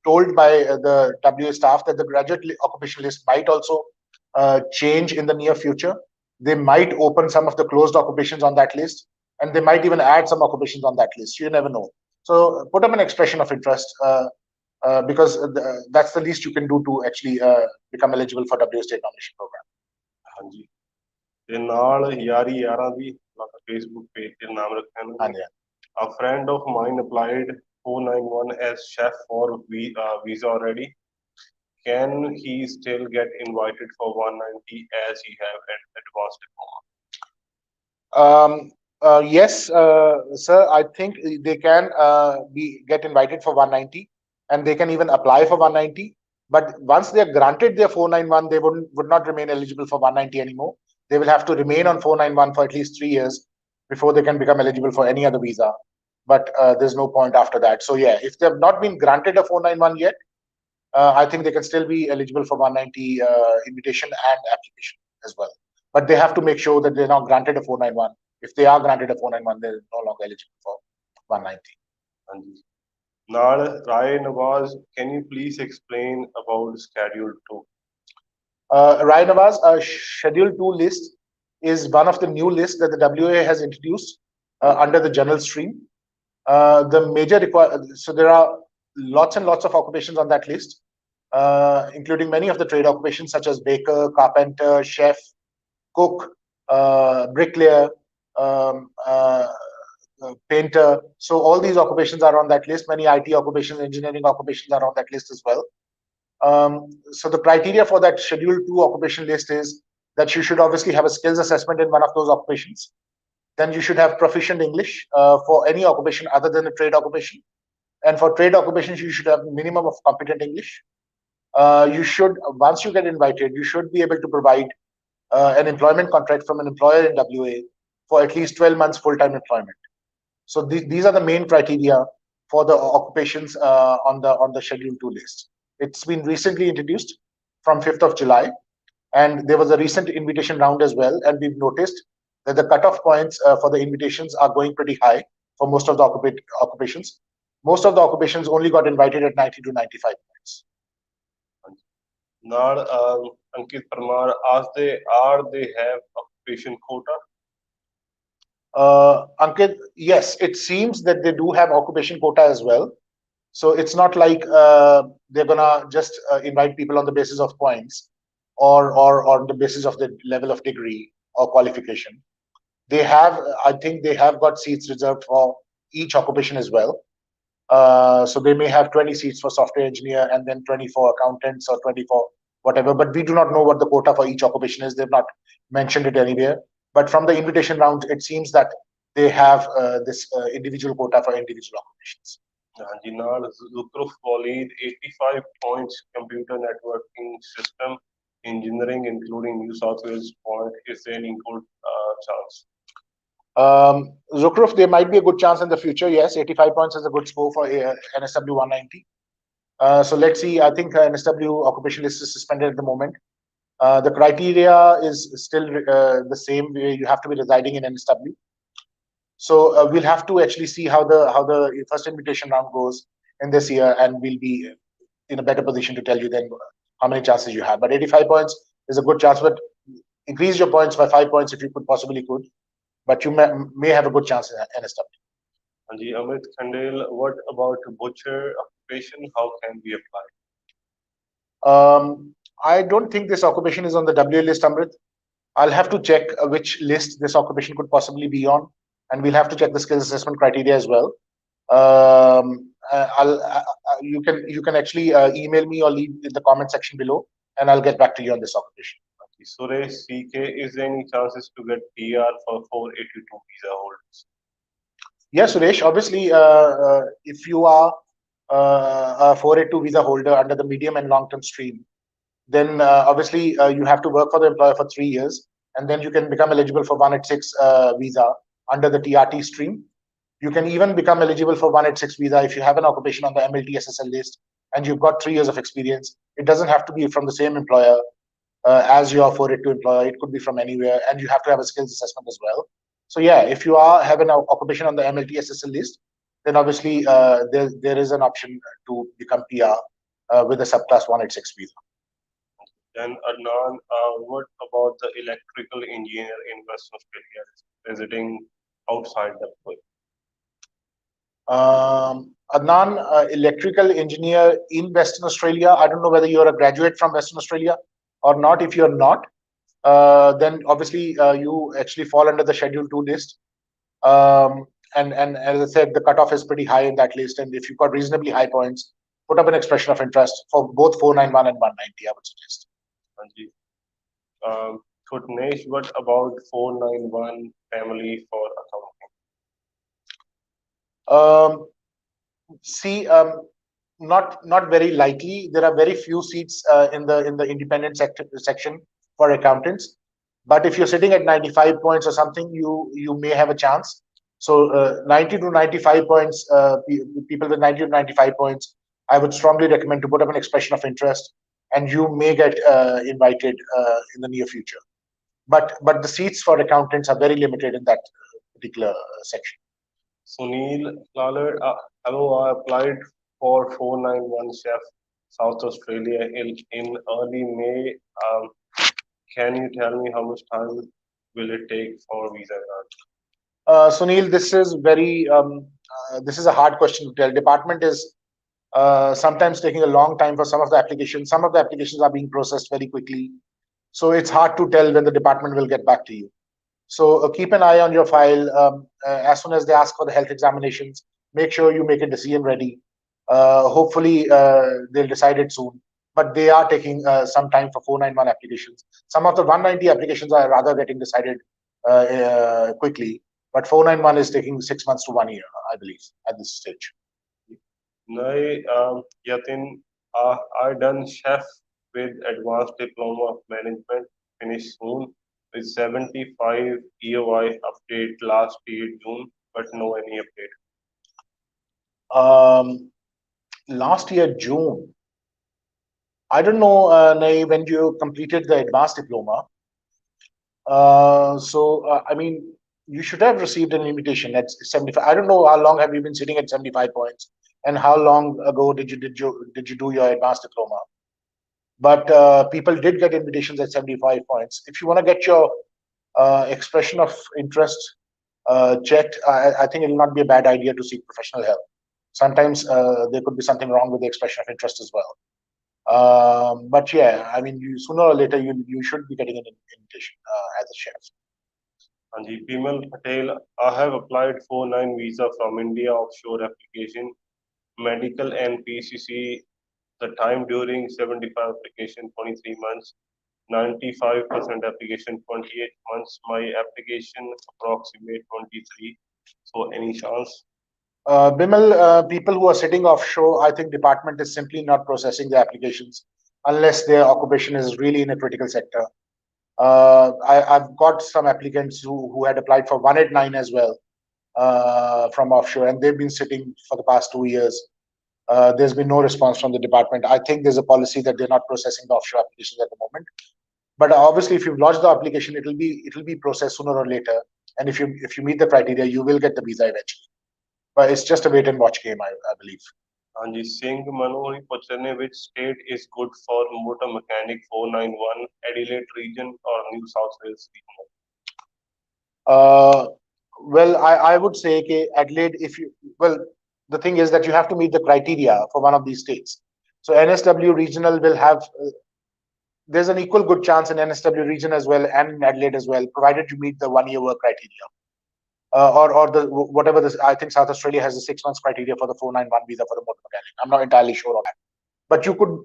told by the WA staff that the graduate occupation list might also change in the near future. They might open some of the closed occupations on that list, and they might even add some occupations on that list. You never know. So put up an expression of interest. Because that's the least you can do to actually become eligible for WA state nomination program. ਹਾਂਜੀ ਤੇ ਨਾਲ ਯਾਰੀ ਯਾਰਾਂ ਦੀ Facebook page ਤੇ ਨਾਮ ਰੱਖਿਆ ਨਾ ਹਾਂਜੀ A friend of mine applied 491 as chef for visa already. Can he still get invited for 190 as he have an advanced diploma? Yes, sir. I think they can get invited for 190. And they can even apply for 190. But once they are granted their 491, they would not remain eligible for 190 anymore. They will have to remain on 491 for at least 3 years before they can become eligible for any other visa. But there's no point after that. So yeah, if they have not been granted a 491 yet, I think they can still be eligible for 190 invitation and application as well. But they have to make sure that they're not granted a 491. If they are granted a 491, they're no longer eligible for 190. ਨਾਲ Rai Nawaz, can you please explain about Schedule 2? Rai Nawaz, Schedule 2 list is one of the new lists that the WA has introduced. under the general stream. The major so there are lots and lots of occupations on that list, including many of the trade occupations such as baker, carpenter, chef, cook, bricklayer, um, uh, painter. So all these occupations are on that list. Many IT occupations, engineering occupations are on that list as well. So the criteria for that Schedule 2 occupation list is that you should obviously have a skills assessment in one of those occupations. Then you should have proficient English for any occupation other than a trade occupation. And for trade occupations, you should have minimum of competent English. You should, once you get invited, you should be able to provide an employment contract from an employer in WA for at least 12 months full-time employment. So these are the main criteria for the occupations on the Schedule 2 list. It's been recently introduced from 5th of July, and there was a recent invitation round as well, and we've noticed that the cutoff points for the invitations are going pretty high for most of the occupations. Most of the occupations only got invited at 90 to 95 points. Now, Ankit Parmar, are they have occupation quota? Ankit, yes, it seems that they do have occupation quota as well. So it's not like they're gonna just invite people on the basis of points or on the basis of the level of degree or qualification. They have, I think they have got seats reserved for each occupation as well. So they may have 20 seats for software engineer and then 20 for accountants or 20 for whatever, but we do not know what the quota for each occupation is. They've not mentioned it anywhere. But from the invitation round, it seems that they have this individual quota for individual occupations. Jinal Zukruf Walid, 85 points computer networking system engineering, including New South Wales point. Is there any good chance? Zukruf, there might be a good chance in the future. Yes, 85 points is a good score for NSW 190. So let's see. I think NSW occupation list is suspended at the moment. The criteria is still the same. You have to be residing in NSW. So we'll have to actually see how the first invitation round goes in this year, and we'll be in a better position to tell you then how many chances you have. But 85 points is a good chance. But increase your points by 5 points if you possibly could. But you may have a good chance in NSW. Anji, Amit Khandel, what about butcher occupation? How can we apply? I don't think this occupation is on the WA list, Amrit. I'll have to check which list this occupation could possibly be on, and we'll have to check the skills assessment criteria as well. You can actually email me or leave in the comment section below, and I'll get back to you on this occupation. Suresh CK, is there any chances to get PR for 482 visa holders? Yes, Suresh. Obviously, if you are a 482 visa holder under the medium and long-term stream, then obviously you have to work for the employer for 3 years, and then you can become eligible for 186 visa under the TRT stream. You can even become eligible for 186 visa if you have an occupation on the MLT SSL list and you've got 3 years of experience. It doesn't have to be from the same employer as your 482 employer. It could be from anywhere, and you have to have a skills assessment as well. So yeah, if you have an occupation on the MLT SSL list, then obviously there is an option to become PR with a subclass 186 visa. Then Adnan, what about the electrical engineer in Western Australia visiting outside the pool? Adnan, electrical engineer in Western Australia. I don't know whether you're a graduate from Western Australia or not. If you're not, then obviously you actually fall under the Schedule 2 list. And as I said, the cutoff is pretty high in that list. And if you've got reasonably high points, put up an expression of interest for both 491 and 190, I would suggest. Futnesh, what about 491 family for accounting? Not very likely. There are very few seats in the independent section for accountants. But if you're sitting at 95 points or something, you may have a chance. So 90 to 95 points, people with 90 to 95 points, I would strongly recommend to put up an expression of interest, and you may get invited in the near future. But the seats for accountants are very limited in that particular section. Sunil Laller, hello, I applied for 491 chef South Australia in early May. Can you tell me how much time will it take for visa grant? Sunil, this is a hard question to tell. Department is sometimes taking a long time for some of the applications. Some of the applications are being processed very quickly. So it's hard to tell when the department will get back to you. So keep an eye on your file. As soon as they ask for the health examinations, make sure you make a decision ready. Hopefully, they'll decide it soon. But they are taking some time for 491 applications. Some of the 190 applications are rather getting decided quickly. But 491 is taking 6 months to 1 year, I believe, at this stage. Yatin, I done chef with advanced diploma of management, finished soon with 75 EOI update last year June, but no any update. Last year June, I don't know, Nay, when you completed the advanced diploma. I mean, you should have received an invitation at 75. I don't know how long have you been sitting at 75 points, and how long ago did you do your advanced diploma? But people did get invitations at 75 points. If you want to get your expression of interest checked, I think it will not be a bad idea to seek professional help. Sometimes there could be something wrong with the expression of interest as well. But yeah, I mean, sooner or later you should be getting an invitation as a chef. Anji Bimal Patel, I have applied for 9 visa from India offshore application, medical and PCC. The time during 75 application 23 months, 95% application 28 months. My application approximate 23. So any chance? Bimal, people who are sitting offshore, I think department is simply not processing the applications unless their occupation is really in a critical sector. I've got some applicants who had applied for 189 as well from offshore, and they've been sitting for the past 2 years. There's been no response from the department. I think there's a policy that they're not processing the offshore applications at the moment. But obviously, if you've lodged the application, it'll be processed sooner or later. And if you meet the criteria, you will get the visa eventually. But it's just a wait and watch game, I believe. Anji Singh Manori Pochane, which state is good for motor mechanic 491, Adelaide region or New South Wales region? Well, I would say Adelaide, the thing is that you have to meet the criteria for one of these states. So NSW regional will have, there's an equal good chance in NSW region as well and in Adelaide as well, provided you meet the 1-year work criteria. Or the whatever this, I think South Australia has a 6 months criteria for the 491 visa for the motor mechanic. I'm not entirely sure of that, but you could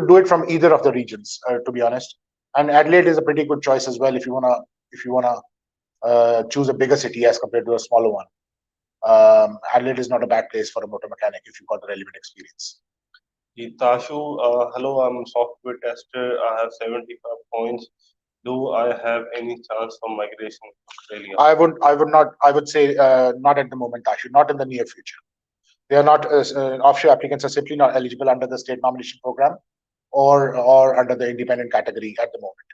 do it from either of the regions, to be honest. And Adelaide is a pretty good choice as well if you wanna choose a bigger city as compared to a smaller one. Adelaide is not a bad place for a motor mechanic if you've got the relevant experience. Tashu, hello, I'm software tester. I have 75 points. Do I have any chance for migration to Australia? I would say not at the moment, Tashu, not in the near future. They are not, offshore applicants are simply not eligible under the state nomination program or under the independent category at the moment,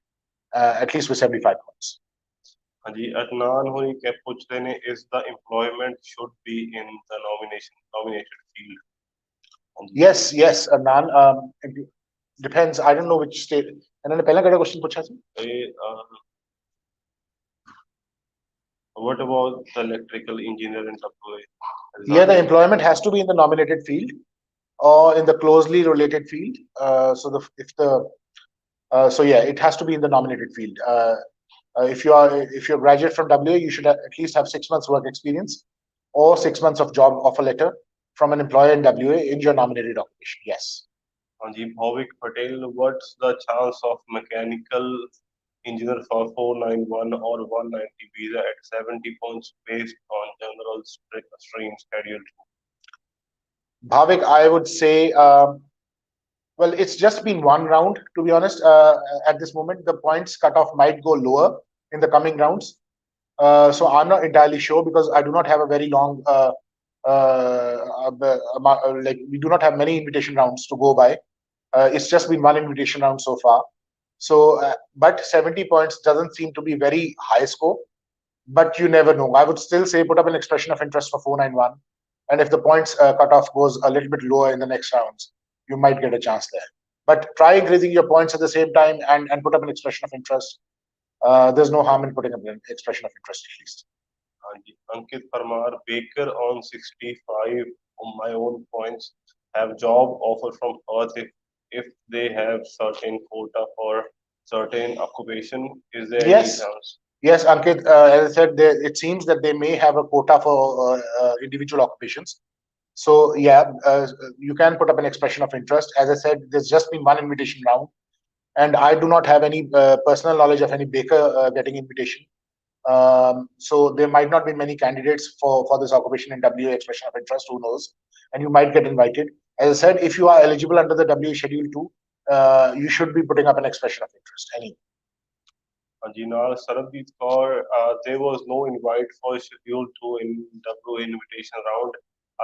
at least with 75 points. Anji Adnan Hoi ke puchte ne, is the employment should be in the nominated field? Yes, Adnan. Depends. I don't know which state. And then the question what about the electrical engineer and WA? Yeah, the employment has to be in the nominated field or in the closely related field. So yeah, it has to be in the nominated field. If you're a graduate from WA, you should at least have 6 months work experience or 6 months of job offer letter from an employer in WA in your nominated occupation. Yes. Anji Bhavik Patel, what's the chance of mechanical engineer for 491 or 190 visa at 70 points based on general stream schedule? Bhavik, I would say, well, it's just been one round, to be honest. At this moment, the points cutoff might go lower in the coming rounds. So I'm not entirely sure because I do not have a very long, like we do not have many invitation rounds to go by. It's just been one invitation round so far. So, but 70 points doesn't seem to be very high score, but you never know. I would still say put up an expression of interest for 491. And if the points cutoff goes a little bit lower in the next rounds, you might get a chance there. But try increasing your points at the same time and put up an expression of interest. There's no harm in putting up an expression of interest at least. Anji. Ankit Parmar, Baker on 65 on my own points, have job offer from Perth if they have certain quota for certain occupation. Is there any Yes. chance? Yes, Ankit, as I said, it seems that they may have a quota for individual occupations. So, yeah, you can put up an expression of interest. As I said, there's just been one invitation round, and I do not have any personal knowledge of any baker getting invitation. So there might not be many candidates for this occupation in WA expression of interest, who knows? And you might get invited. As I said, if you are eligible under the WA Schedule 2, you should be putting up an expression of interest. Anyway. Anjina Sarabjit Kaur, there was no invite for Schedule 2 in WA invitation round.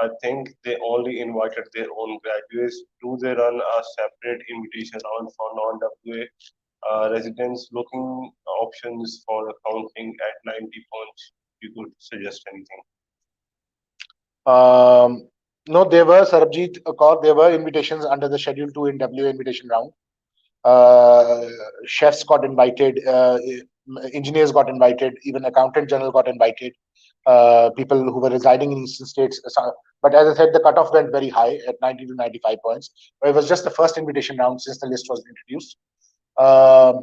I think they only invited their own graduates. Do they run a separate invitation round for non-WA residents looking options for accounting at 90 points? You could suggest anything. No, there were Sarabjit Kaur, there were invitations under the Schedule 2 in WA invitation round. Chefs got invited, engineers got invited, even accountant general got invited, people who were residing in eastern states. But as I said, the cutoff went very high at 90 to 95 points. But it was just the first invitation round since the list was introduced. I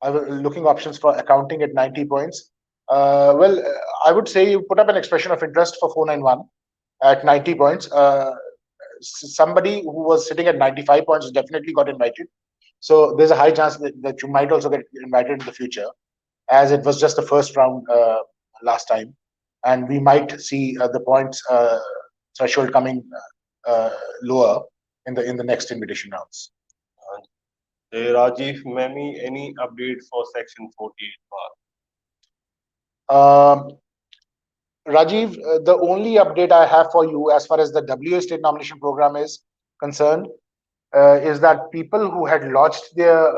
was looking options for accounting at 90 points. Well, I would say you put up an expression of interest for 491 at 90 points. Somebody who was sitting at 95 points definitely got invited. So there's a high chance that you might also get invited in the future, as it was just the first round last time, and we might see the points threshold coming lower in the next invitation rounds. Rajiv Memi, any update for Section 48 bar? Rajiv, the only update I have for you as far as the WA state nomination program is concerned is that people who had lodged their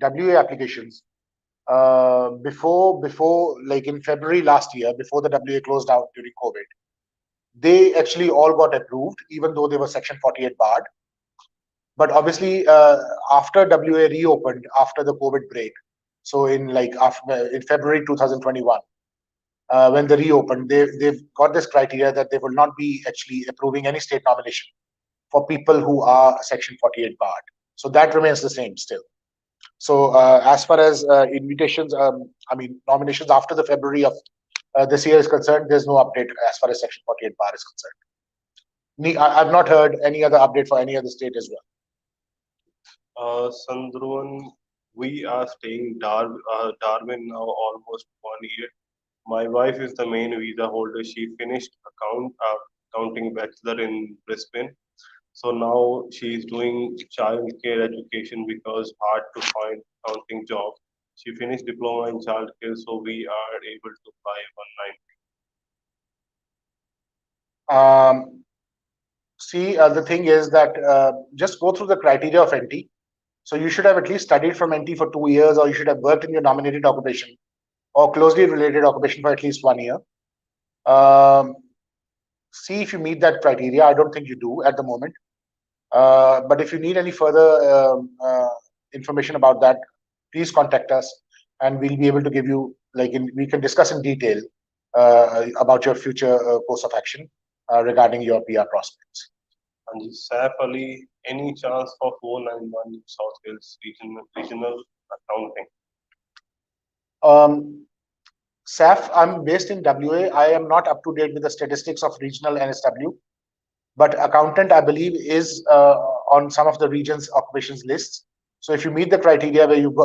WA applications before like in February last year, before the WA closed down during COVID, they actually all got approved, even though they were Section 48 barred. But obviously, after WA reopened after the COVID break, so in February 2021, when they reopened, they've got this criteria that they will not be actually approving any state nomination for people who are Section 48 barred. So that remains the same still. So as far as invitations, nominations after the February of this year is concerned, there's no update as far as Section 48 bar is concerned. I've not heard any other update for any other state as well. Sandruan, we are staying Darwin now almost 1 year. My wife is the main visa holder. She finished accounting bachelor in Brisbane. So now she is doing childcare education because hard to find accounting job. She finished diploma in childcare, so we are able to apply 190. See, the thing is that just go through the criteria of NT. So you should have at least studied from NT for 2 years, or you should have worked in your nominated occupation or closely related occupation for at least 1 year. See if you meet that criteria. I don't think you do at the moment. But if you need any further information about that, please contact us, and we'll be able to give you, we can discuss in detail about your future course of action regarding your PR prospects. And Saif Ali, any chance for 491 South Wales regional accounting? SAF, I'm based in WA. I am not up to date with the statistics of regional NSW, but accountant, I believe, is on some of the region's occupations lists. So if you meet the criteria where you've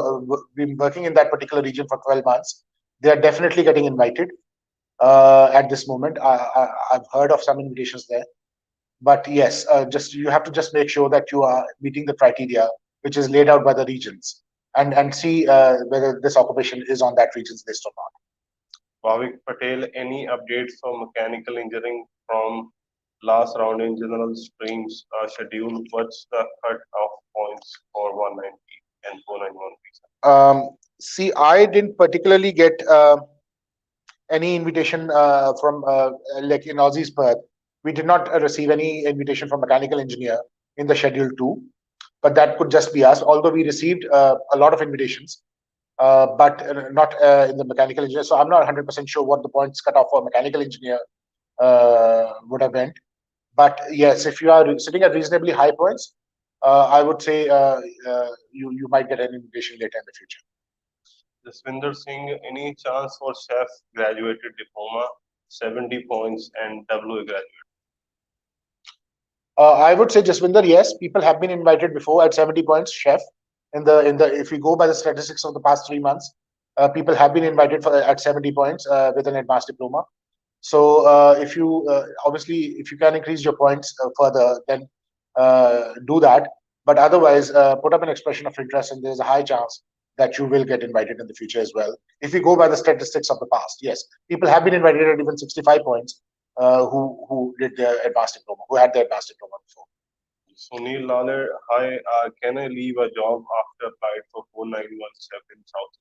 been working in that particular region for 12 months, they are definitely getting invited at this moment. I've heard of some invitations there. But yes, you have to just make sure that you are meeting the criteria which is laid out by the regions, and see whether this occupation is on that region's list or not. Bhavik Patel, any updates for mechanical engineering from last round in general streams schedule? What's the cut-off points for 190 and 491 visa? See, I didn't particularly get any invitation from like in Ausizz Perth. We did not receive any invitation from mechanical engineer in the Schedule 2, but that could just be us. Although we received a lot of invitations but not in the mechanical engineer. So I'm not 100% sure what the points cut off for mechanical engineer would have been. But yes, if you are sitting at reasonably high points, I would say you might get an invitation later in the future. Jaswinder Singh, any chance for chef graduated diploma, 70 points and WA graduate? I would say Jaswinder, yes, people have been invited before at 70 points, chef. If we go by the statistics of the past 3 months, people have been invited for at 70 points with an advanced diploma. So if you obviously if you can increase your points further, then do that. But otherwise, put up an expression of interest, and there's a high chance that you will get invited in the future as well. If we go by the statistics of the past, yes, people have been invited at even 65 points who did their advanced diploma, who had their advanced diploma before. Sunil Laler, hi, can I leave a job after applied for 4917 in South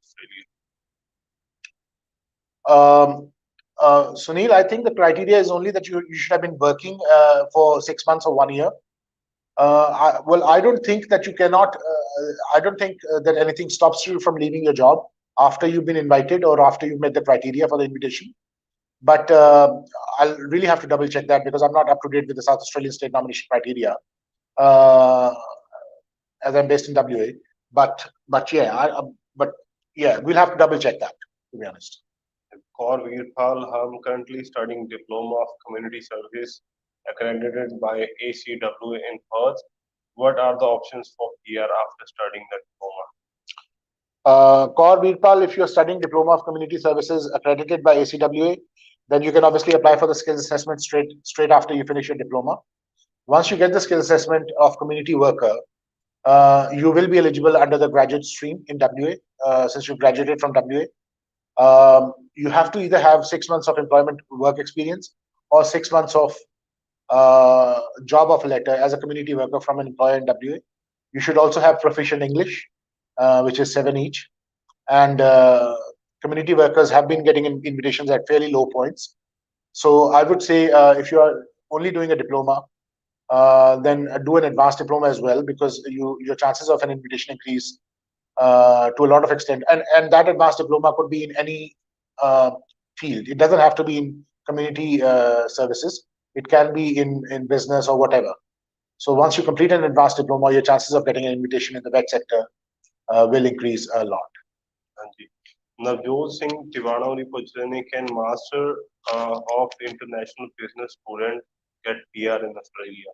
Australia? Sunil, I think the criteria is only that you should have been working for 6 months or 1 year. I don't think that you cannot. I don't think that anything stops you from leaving your job after you've been invited or after you've met the criteria for the invitation. But I'll really have to double check that because I'm not up to date with the South Australian state nomination criteria, as I'm based in WA. But yeah, we'll have to double check that, to be honest. Kaur Veerpal, I'm currently studying Diploma of Community Service accredited by ACWA in Perth. What are the options for PR after studying the diploma? Kaur Veerpal, if you're studying Diploma of Community Services accredited by ACWA, then you can obviously apply for the skills assessment straight after you finish your diploma. Once you get the skills assessment of community worker, you will be eligible under the graduate stream in WA, since you graduated from WA. You have to either have 6 months of employment work experience or 6 months of job offer letter as a community worker from an employer in WA. You should also have proficient English, which is 7 each. And community workers have been getting invitations at fairly low points. So I would say if you are only doing a diploma, then do an advanced diploma as well, because your chances of an invitation increase to a lot of extent. And that advanced diploma could be in any field. It doesn't have to be in community services. It can be in business or whatever. So once you complete an advanced diploma, your chances of getting an invitation in the vet sector will increase a lot. Navjot Singh Tiwana ni puch rahe ne, can Master of International Business student get PR in Australia?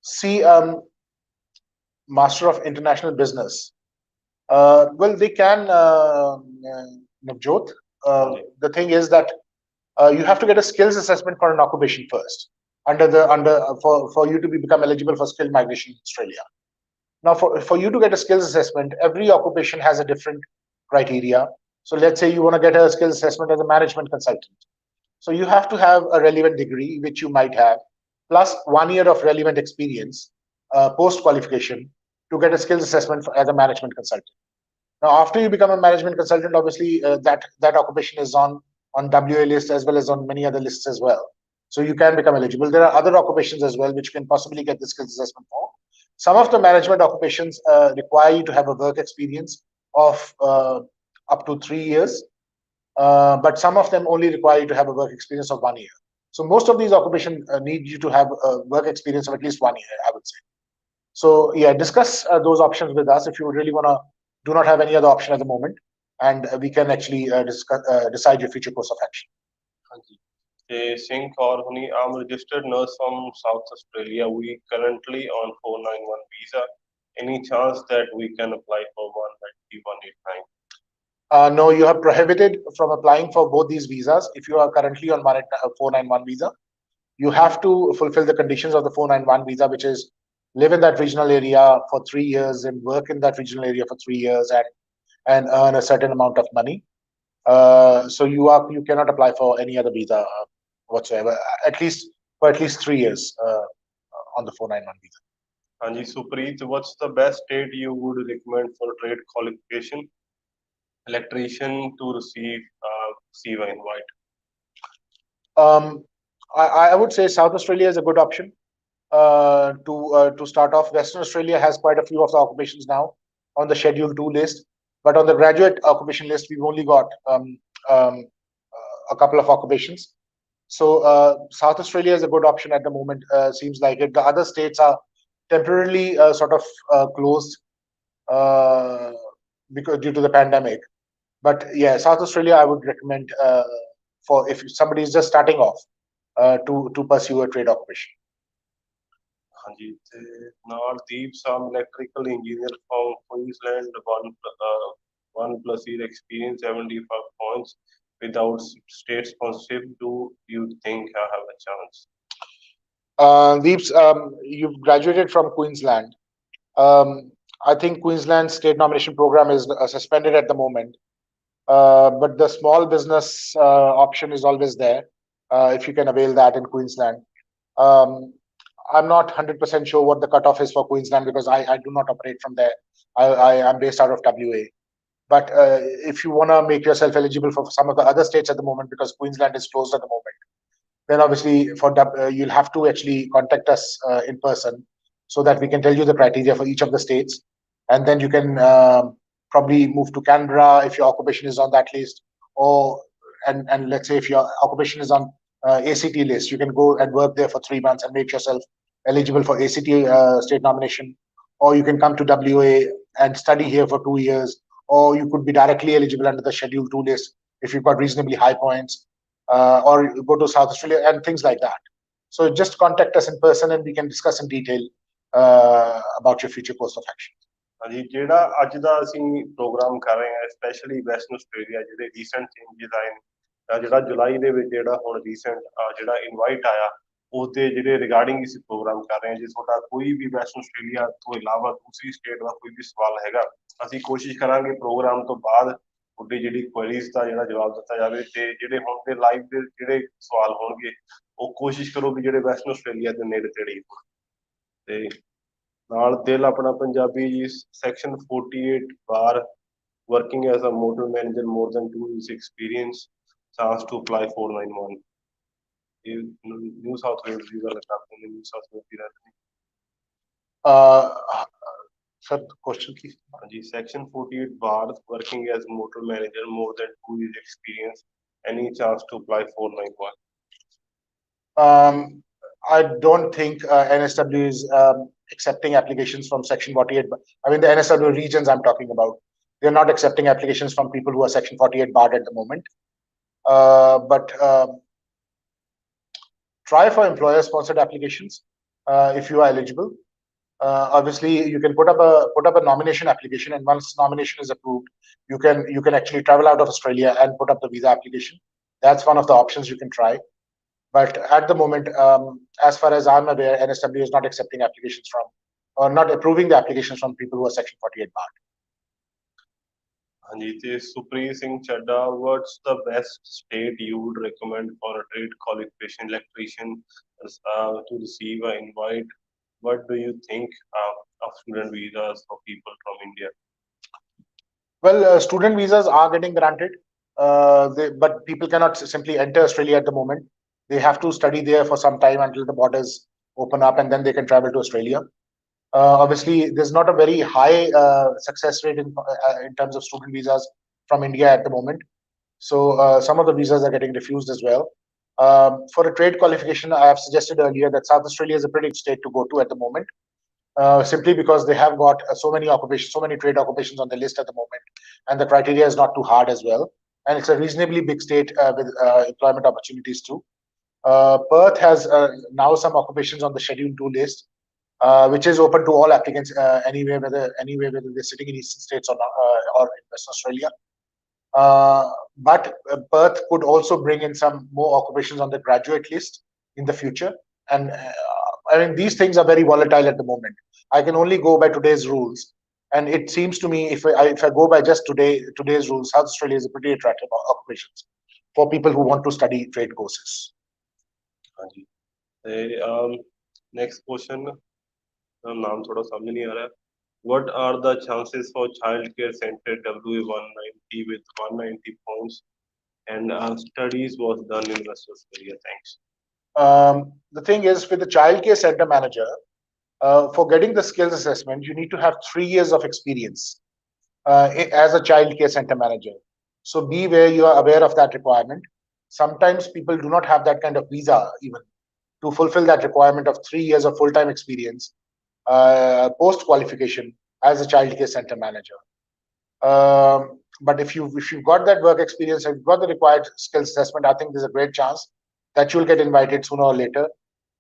See, Master of International Business. Well, they can, Navjot. The thing is that you have to get a skills assessment for an occupation first, for you to become eligible for skilled migration in Australia. Now, for you to get a skills assessment, every occupation has a different criteria. So let's say you want to get a skills assessment as a management consultant. So you have to have a relevant degree, which you might have, plus 1 year of relevant experience post-qualification to get a skills assessment as a management consultant. Now, after you become a management consultant, obviously that occupation is on WA list as well as on many other lists as well. So you can become eligible. There are other occupations as well which can possibly get the skills assessment for. Some of the management occupations require you to have a work experience of up to 3 years, but some of them only require you to have a work experience of 1 year. So most of these occupations need you to have a work experience of at least 1 year, I would say. So yeah, discuss those options with us if you really do not have any other option at the moment, and we can actually decide your future course of action. Singh Kaur Huni, I'm a registered nurse from South Australia. We currently on 491 visa. Any chance that we can apply for one at T189? No, you are prohibited from applying for both these visas. If you are currently on 491 visa, you have to fulfill the conditions of the 491 visa, which is live in that regional area for 3 years and work in that regional area for 3 years and earn a certain amount of money. So you cannot apply for any other visa whatsoever, at least for at least 3 years on the 491 visa. Anji Supreet, what's the best state you would recommend for trade qualification electrician to receive CEVA invite? I would say South Australia is a good option to start off. Western Australia has quite a few of the occupations now. on the Schedule 2 list, but on the graduate occupation list, we've only got a couple of occupations. So South Australia is a good option at the moment, seems like it. The other states are temporarily sort of closed because due to the pandemic. But yeah, South Australia, I would recommend for if somebody is just starting off to pursue a trade occupation. ਹਾਂਜੀ ਤੇ ਨਾਲ Deep Sam electrical engineer from Queensland 1+ year experience 75 points without state sponsorship. Do you think I have a chance? Deeps, you've graduated from Queensland. I think Queensland's state nomination program is suspended at the moment, but the small business option is always there if you can avail that in Queensland. I'm not 100% sure what the cutoff is for Queensland because I do not operate from there. I am based out of WA. But if you want to make yourself eligible for some of the other states at the moment, because Queensland is closed at the moment, then obviously you'll have to actually contact us in person so that we can tell you the criteria for each of the states. And then you can probably move to Canberra if your occupation is on that list. And let's say if your occupation is on ACT list, you can go and work there for 3 months and make yourself eligible for ACT state nomination. Or you can come to WA and study here for 2 years. Or you could be directly eligible under the Schedule 2 list if you've got reasonably high points. Or go to South Australia and things like that. So just contact us in person and we can discuss in detail about your future course of action. ਹਾਂਜੀ ਜਿਹੜਾ ਅੱਜ ਦਾ ਅਸੀਂ programme ਕਰ ਰਹੇ ਹਾਂ specially western Australia ਜਿਹੜੇ recent changes ਆਏ ਨੇ ਤਾਂ ਜਿਹੜਾ ਜੁਲਾਈ ਦੇ ਵਿੱਚ ਜਿਹੜਾ ਹੁਣ ਰੀਸੈਂਟ ਜਿਹੜਾ ਇਨਵਾਈਟ ਆਇਆ ਉਹਦੇ ਜਿਹੜੇ ਰਿਗਾਰਡਿੰਗ ਅਸੀਂ ਪ੍ਰੋਗਰਾਮ ਕਰ ਰਹੇ ਹਾਂ ਜੇ ਤੁਹਾਡਾ ਕੋਈ ਵੀ ਵੈਸਟਰਨ ਆਸਟ੍ਰੇਲੀਆ ਤੋਂ ਇਲਾਵਾ ਦੂਸਰੀ ਸਟੇਟ ਦਾ ਕੋਈ ਵੀ ਸਵਾਲ ਹੈਗਾ ਅਸੀਂ ਕੋਸ਼ਿਸ਼ ਕਰਾਂਗੇ ਪ੍ਰੋਗਰਾਮ ਤੋਂ ਬਾਅਦ ਤੁਹਾਡੀ ਜਿਹੜੀ ਕੁਐਰੀਜ਼ ਦਾ ਜਿਹੜਾ ਜਵਾਬ ਦਿੱਤਾ ਜਾਵੇ ਤੇ ਜਿਹੜੇ ਹੁਣ ਦੇ ਲਾਈਵ ਦੇ ਜਿਹੜੇ ਸਵਾਲ ਹੋਣਗੇ ਉਹ ਕੋਸ਼ਿਸ਼ ਕਰੋ ਕਿ ਜਿਹੜੇ ਵੈਸਟਰਨ ਆਸਟ੍ਰੇਲੀਆ ਦੇ ਨੇੜੇ ਤੇੜੇ ਹੋਣ ਤੇ ਨਾਲ ਦਿਲ ਆਪਣਾ ਪੰਜਾਬੀ ਜੀ section 48 bar working as a motor manager more than 2 years experience chance to apply 491 ਇਹ ਨਿਊ ਸਾਊਥ ਵੇਲਜ਼ ਦੀ ਗੱਲ ਕਰਦੇ ਨੇ ਨਿਊ ਸਾਊਥ ਵੇਲਜ਼ ਦੀ ਰਹਿੰਦੇ ਸਰ ਕੁਐਸਚਨ ਕੀ ਹਾਂਜੀ section 48 bar working as motor manager more than 2 years experience any chance to apply 491 I don't think NSW is accepting applications from Section 48. I mean, the NSW regions I'm talking about, they're not accepting applications from people who are Section 48 barred at the moment. But try for employer-sponsored applications if you are eligible. Obviously, you can put up a nomination application, and once nomination is approved, you can actually travel out of Australia and put up the visa application. That's one of the options you can try. But at the moment, as far as I'm aware, NSW is not accepting applications from, or not approving the applications from people who are Section 48 barred. ਹਾਂਜੀ ਤੇ Supreet Singh Chadha what's the best state you would recommend for a trade qualification electrician to receive an invite? What do you think of student visas for people from India? Well, student visas are getting granted, but people cannot simply enter Australia at the moment. They have to study there for some time until the borders open up, and then they can travel to Australia. Obviously, there's not a very high success rate in terms of student visas from India at the moment. So some of the visas are getting refused as well. For a trade qualification, I have suggested earlier that South Australia is a pretty good state to go to at the moment, simply because they have got so many occupations, so many trade occupations on the list at the moment, and the criteria is not too hard as well. And it's a reasonably big state with employment opportunities too. Perth has now some occupations on the Schedule 2 list, which is open to all applicants anywhere, whether they're sitting in eastern states or not, or in Western Australia. But Perth could also bring in some more occupations on the graduate list in the future. And I mean, these things are very volatile at the moment. I can only go by today's rules. And it seems to me, if I go by just today's rules, South Australia is a pretty attractive occupations for people who want to study trade courses. ਹਾਂਜੀ ਤੇ next question ਨਾਮ ਥੋੜਾ ਸਮਝ ਨਹੀਂ ਆ ਰਿਹਾ what are the chances for child care center WA190 with 190 points and studies was done in Western Australia? Thanks. The thing is, with the child care center manager, for getting the skills assessment, you need to have 3 years of experience as a child care center manager. So be where you are aware of that requirement. Sometimes people do not have that kind of visa even to fulfill that requirement of 3 years of full-time experience post qualification as a child care center manager. But if you've got that work experience, if you've got the required skills assessment, I think there's a great chance that you'll get invited sooner or later.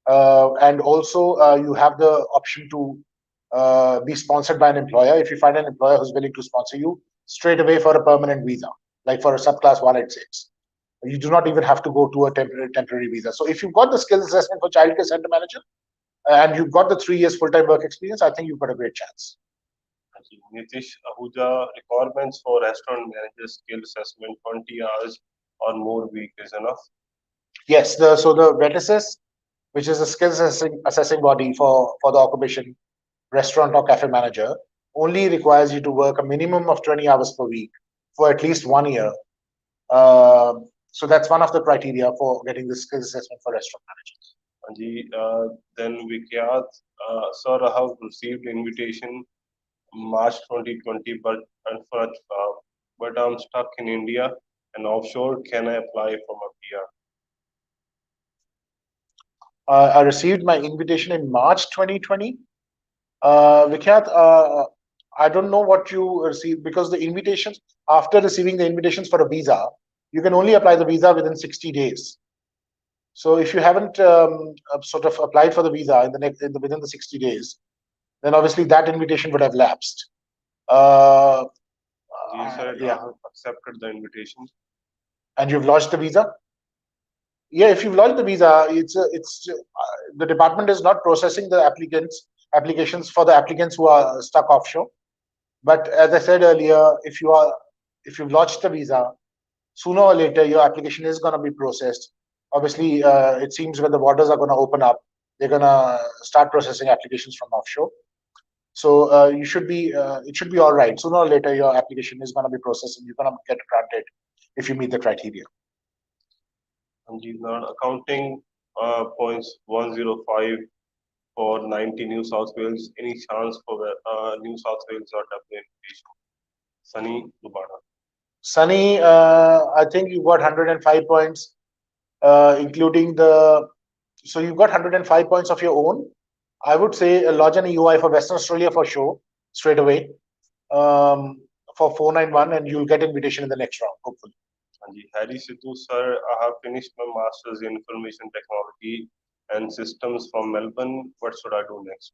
And also you have the option to be sponsored by an employer. If you find an employer who's willing to sponsor you straight away for a permanent visa, like for a subclass 186. You do not even have to go to a temporary visa. So if you've got the skills assessment for childcare center manager and you've got the 3 years full-time work experience, I think you've got a great chance. Nitish Ahuja, requirements for restaurant manager skill assessment 20 hours or more week is enough? Yes, so the VETASIS, which is a skills assessing body for the occupation restaurant or cafe manager, only requires you to work a minimum of 20 hours per week for at least 1 year. So that's one of the criteria for getting the skills assessment for restaurant managers. Then Vikyat, sir, I have received invitation March 2020, but I'm stuck in India and offshore. Can I apply for my PR? I received my invitation in March 2020. Vikyat, I don't know what you received, because the invitations, after receiving the invitations for a visa, you can only apply the visa within 60 days. So if you haven't sort of applied for the visa within the 60 days, then obviously that invitation would have lapsed. You said I have accepted the invitation. And you've lodged the visa? Yeah, if you've lodged the visa, the department is not processing the applications for the applicants who are stuck offshore. But as I said earlier, if you've lodged the visa, sooner or later your application is going to be processed. Obviously, it seems when the borders are going to open up, they're going to start processing applications from offshore. So it should be all right. Sooner or later, your application is going to be processed and you're going to get granted if you meet the criteria. And accounting points 105 for 90 New South Wales. Any chance for New South Wales or Dublin invitation? Sunny Lubana. Sunny, I think you got 105 points, including so you've got 105 points of your own. I would say lodge an EOI for Western Australia for sure, straight away, for 491, and you'll get invitation in the next round, hopefully. Harry Sidhu, sir, I have finished my master's in information technology and systems from Melbourne. What should I do next?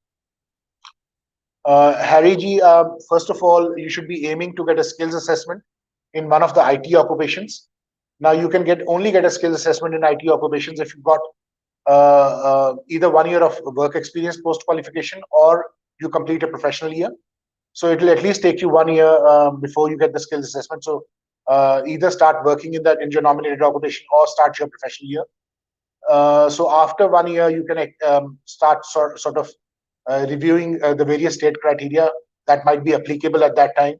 Harry ji, first of all, you should be aiming to get a skills assessment in one of the IT occupations. Now, you can only get a skills assessment in IT occupations if you've got either 1 year of work experience post qualification or you complete a professional year. So it will at least take you 1 year before you get the skills assessment. So either start working in your nominated occupation or start your professional year. So after 1 year, you can start sort of reviewing the various state criteria that might be applicable at that time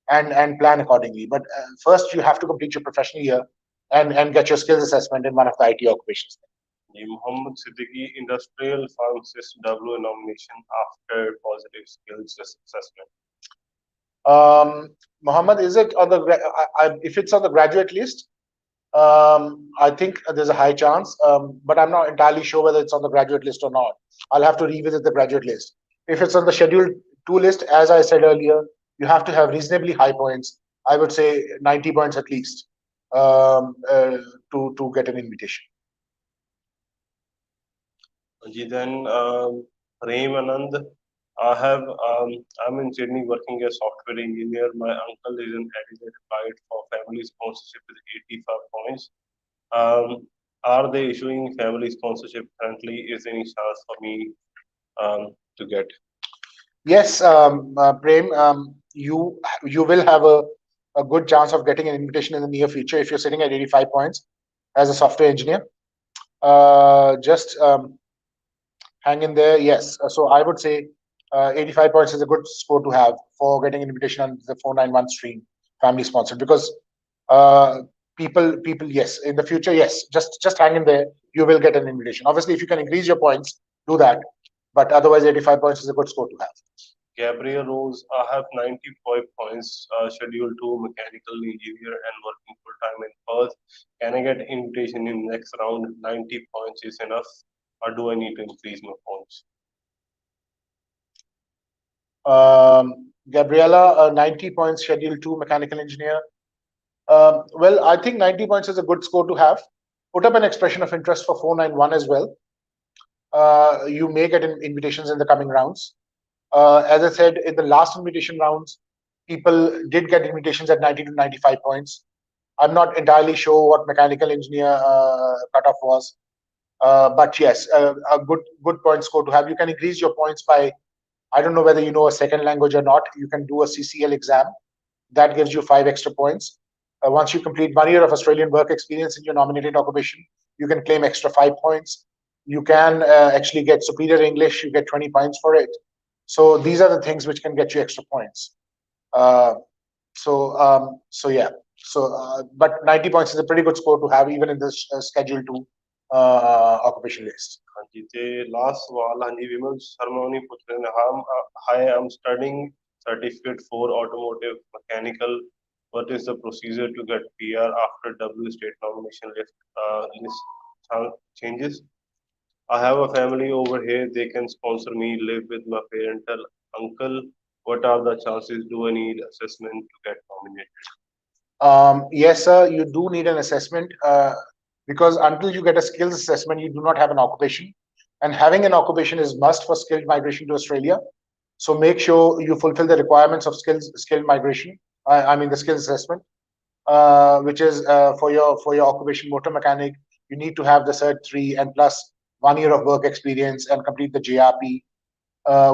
and plan accordingly. But first, you have to complete your professional year and get your skills assessment in one of the IT occupations. Muhammad Siddiqui, industrial pharmacist W nomination after positive skills assessment. Muhammad, is it on if it's on the graduate list? I think there's a high chance, but I'm not entirely sure whether it's on the graduate list or not. I'll have to revisit the graduate list. If it's on the Schedule 2 list, as I said earlier, you have to have reasonably high points. I would say 90 points at least to get an invitation. Then Prem Anand, I'm in Sydney working as software engineer. My uncle is in Adelaide, applied for family sponsorship with 85 points. Are they issuing family sponsorship currently? Is there any chance for me to get? Yes, Prem, you will have a good chance of getting an invitation in the near future if you're sitting at 85 points as a software engineer. Just hang in there. Yes, so I would say 85 points is a good score to have for getting an invitation on the 491 stream, family sponsored, because people, yes, in the future, yes, just hang in there. You will get an invitation. Obviously, if you can increase your points, do that. But otherwise, 85 points is a good score to have. Gabriel Rose, I have 95 points, scheduled to mechanical engineer and working full time in Perth. Can I get invitation in next round? 90 points is enough, or do I need to increase my points? Gabriella, 90 points, schedule 2, mechanical engineer. Well, I think 90 points is a good score to have. Put up an expression of interest for 491 as well. You may get invitations in the coming rounds. As I said, in the last invitation rounds, people did get invitations at 90 to 95 points. I'm not entirely sure what mechanical engineer cutoff was, but yes, a good point score to have. You can increase your points by, I don't know whether you know a second language or not. You can do a CCL exam. That gives you 5 extra points. Once you complete 1 year of Australian work experience in your nominated occupation, you can claim extra 5 points. You can actually get superior English. You get 20 points for it. So these are the things which can get you extra points. So yeah. But 90 points is a pretty good score to have even in this schedule 2 occupation list. ਹਾਂਜੀ ਤੇ last ਸਵਾਲ ਹਾਂਜੀ ਵਿਮਲ ਸ਼ਰਮਾ ਨੇ ਪੁੱਛ ਰਹੇ ਨੇ high Aam studying certificate for automotive mechanical. What is the procedure to get PR after W state nomination list changes? I have a family over here. They can sponsor me, live with my parental uncle. What are the chances? Do I need assessment to get nominated? Yes, sir, you do need an assessment because until you get a skills assessment, you do not have an occupation. And having an occupation is must for skilled migration to Australia. So make sure you fulfill the requirements of skilled migration. I mean the skills assessment, which is for your occupation motor mechanic. You need to have the Cert 3 and plus 1 year of work experience and complete the JRP.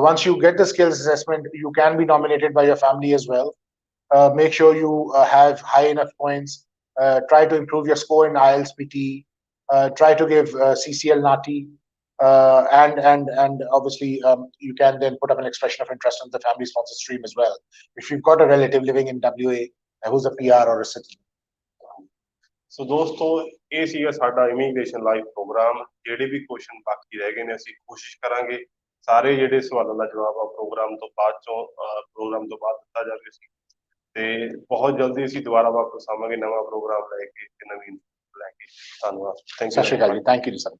Once you get the skills assessment, you can be nominated by your family as well. Make sure you have high enough points. Try to improve your score in IELTS PT. Try to give CCL NATI. And obviously you can then put up an expression of interest on the family sponsor stream as well. If you've got a relative living in WA who's a PR or a citizen. ਸੋ ਦੋਸਤੋ ਇਹ ਸੀਗਾ ਸਾਡਾ immigration live programme. ਜਿਹੜੇ ਵੀ question ਬਾਕੀ ਰਹਿ ਗਏ ਨੇ ਅਸੀਂ ਕੋਸ਼ਿਸ਼ ਕਰਾਂਗੇ ਸਾਰੇ ਜਿਹੜੇ ਸਵਾਲਾਂ ਦਾ ਜਵਾਬ ਆ ਪ੍ਰੋਗਰਾਮ ਤੋਂ ਬਾਅਦ ਦਿੱਤਾ ਜਾਵੇ ਸੀ ਤੇ ਬਹੁਤ ਜਲਦੀ ਅਸੀਂ ਦੁਬਾਰਾ ਵਾਪਸ ਆਵਾਂਗੇ ਨਵਾਂ ਪ੍ਰੋਗਰਾਮ ਲੈ ਕੇ ਤੇ ਨਵੀਂ ਲੈ ਕੇ। ਧੰਨਵਾਦ। ਸਤਿ ਸ਼੍ਰੀ ਅਕਾਲ ਜੀ। Thank you sir.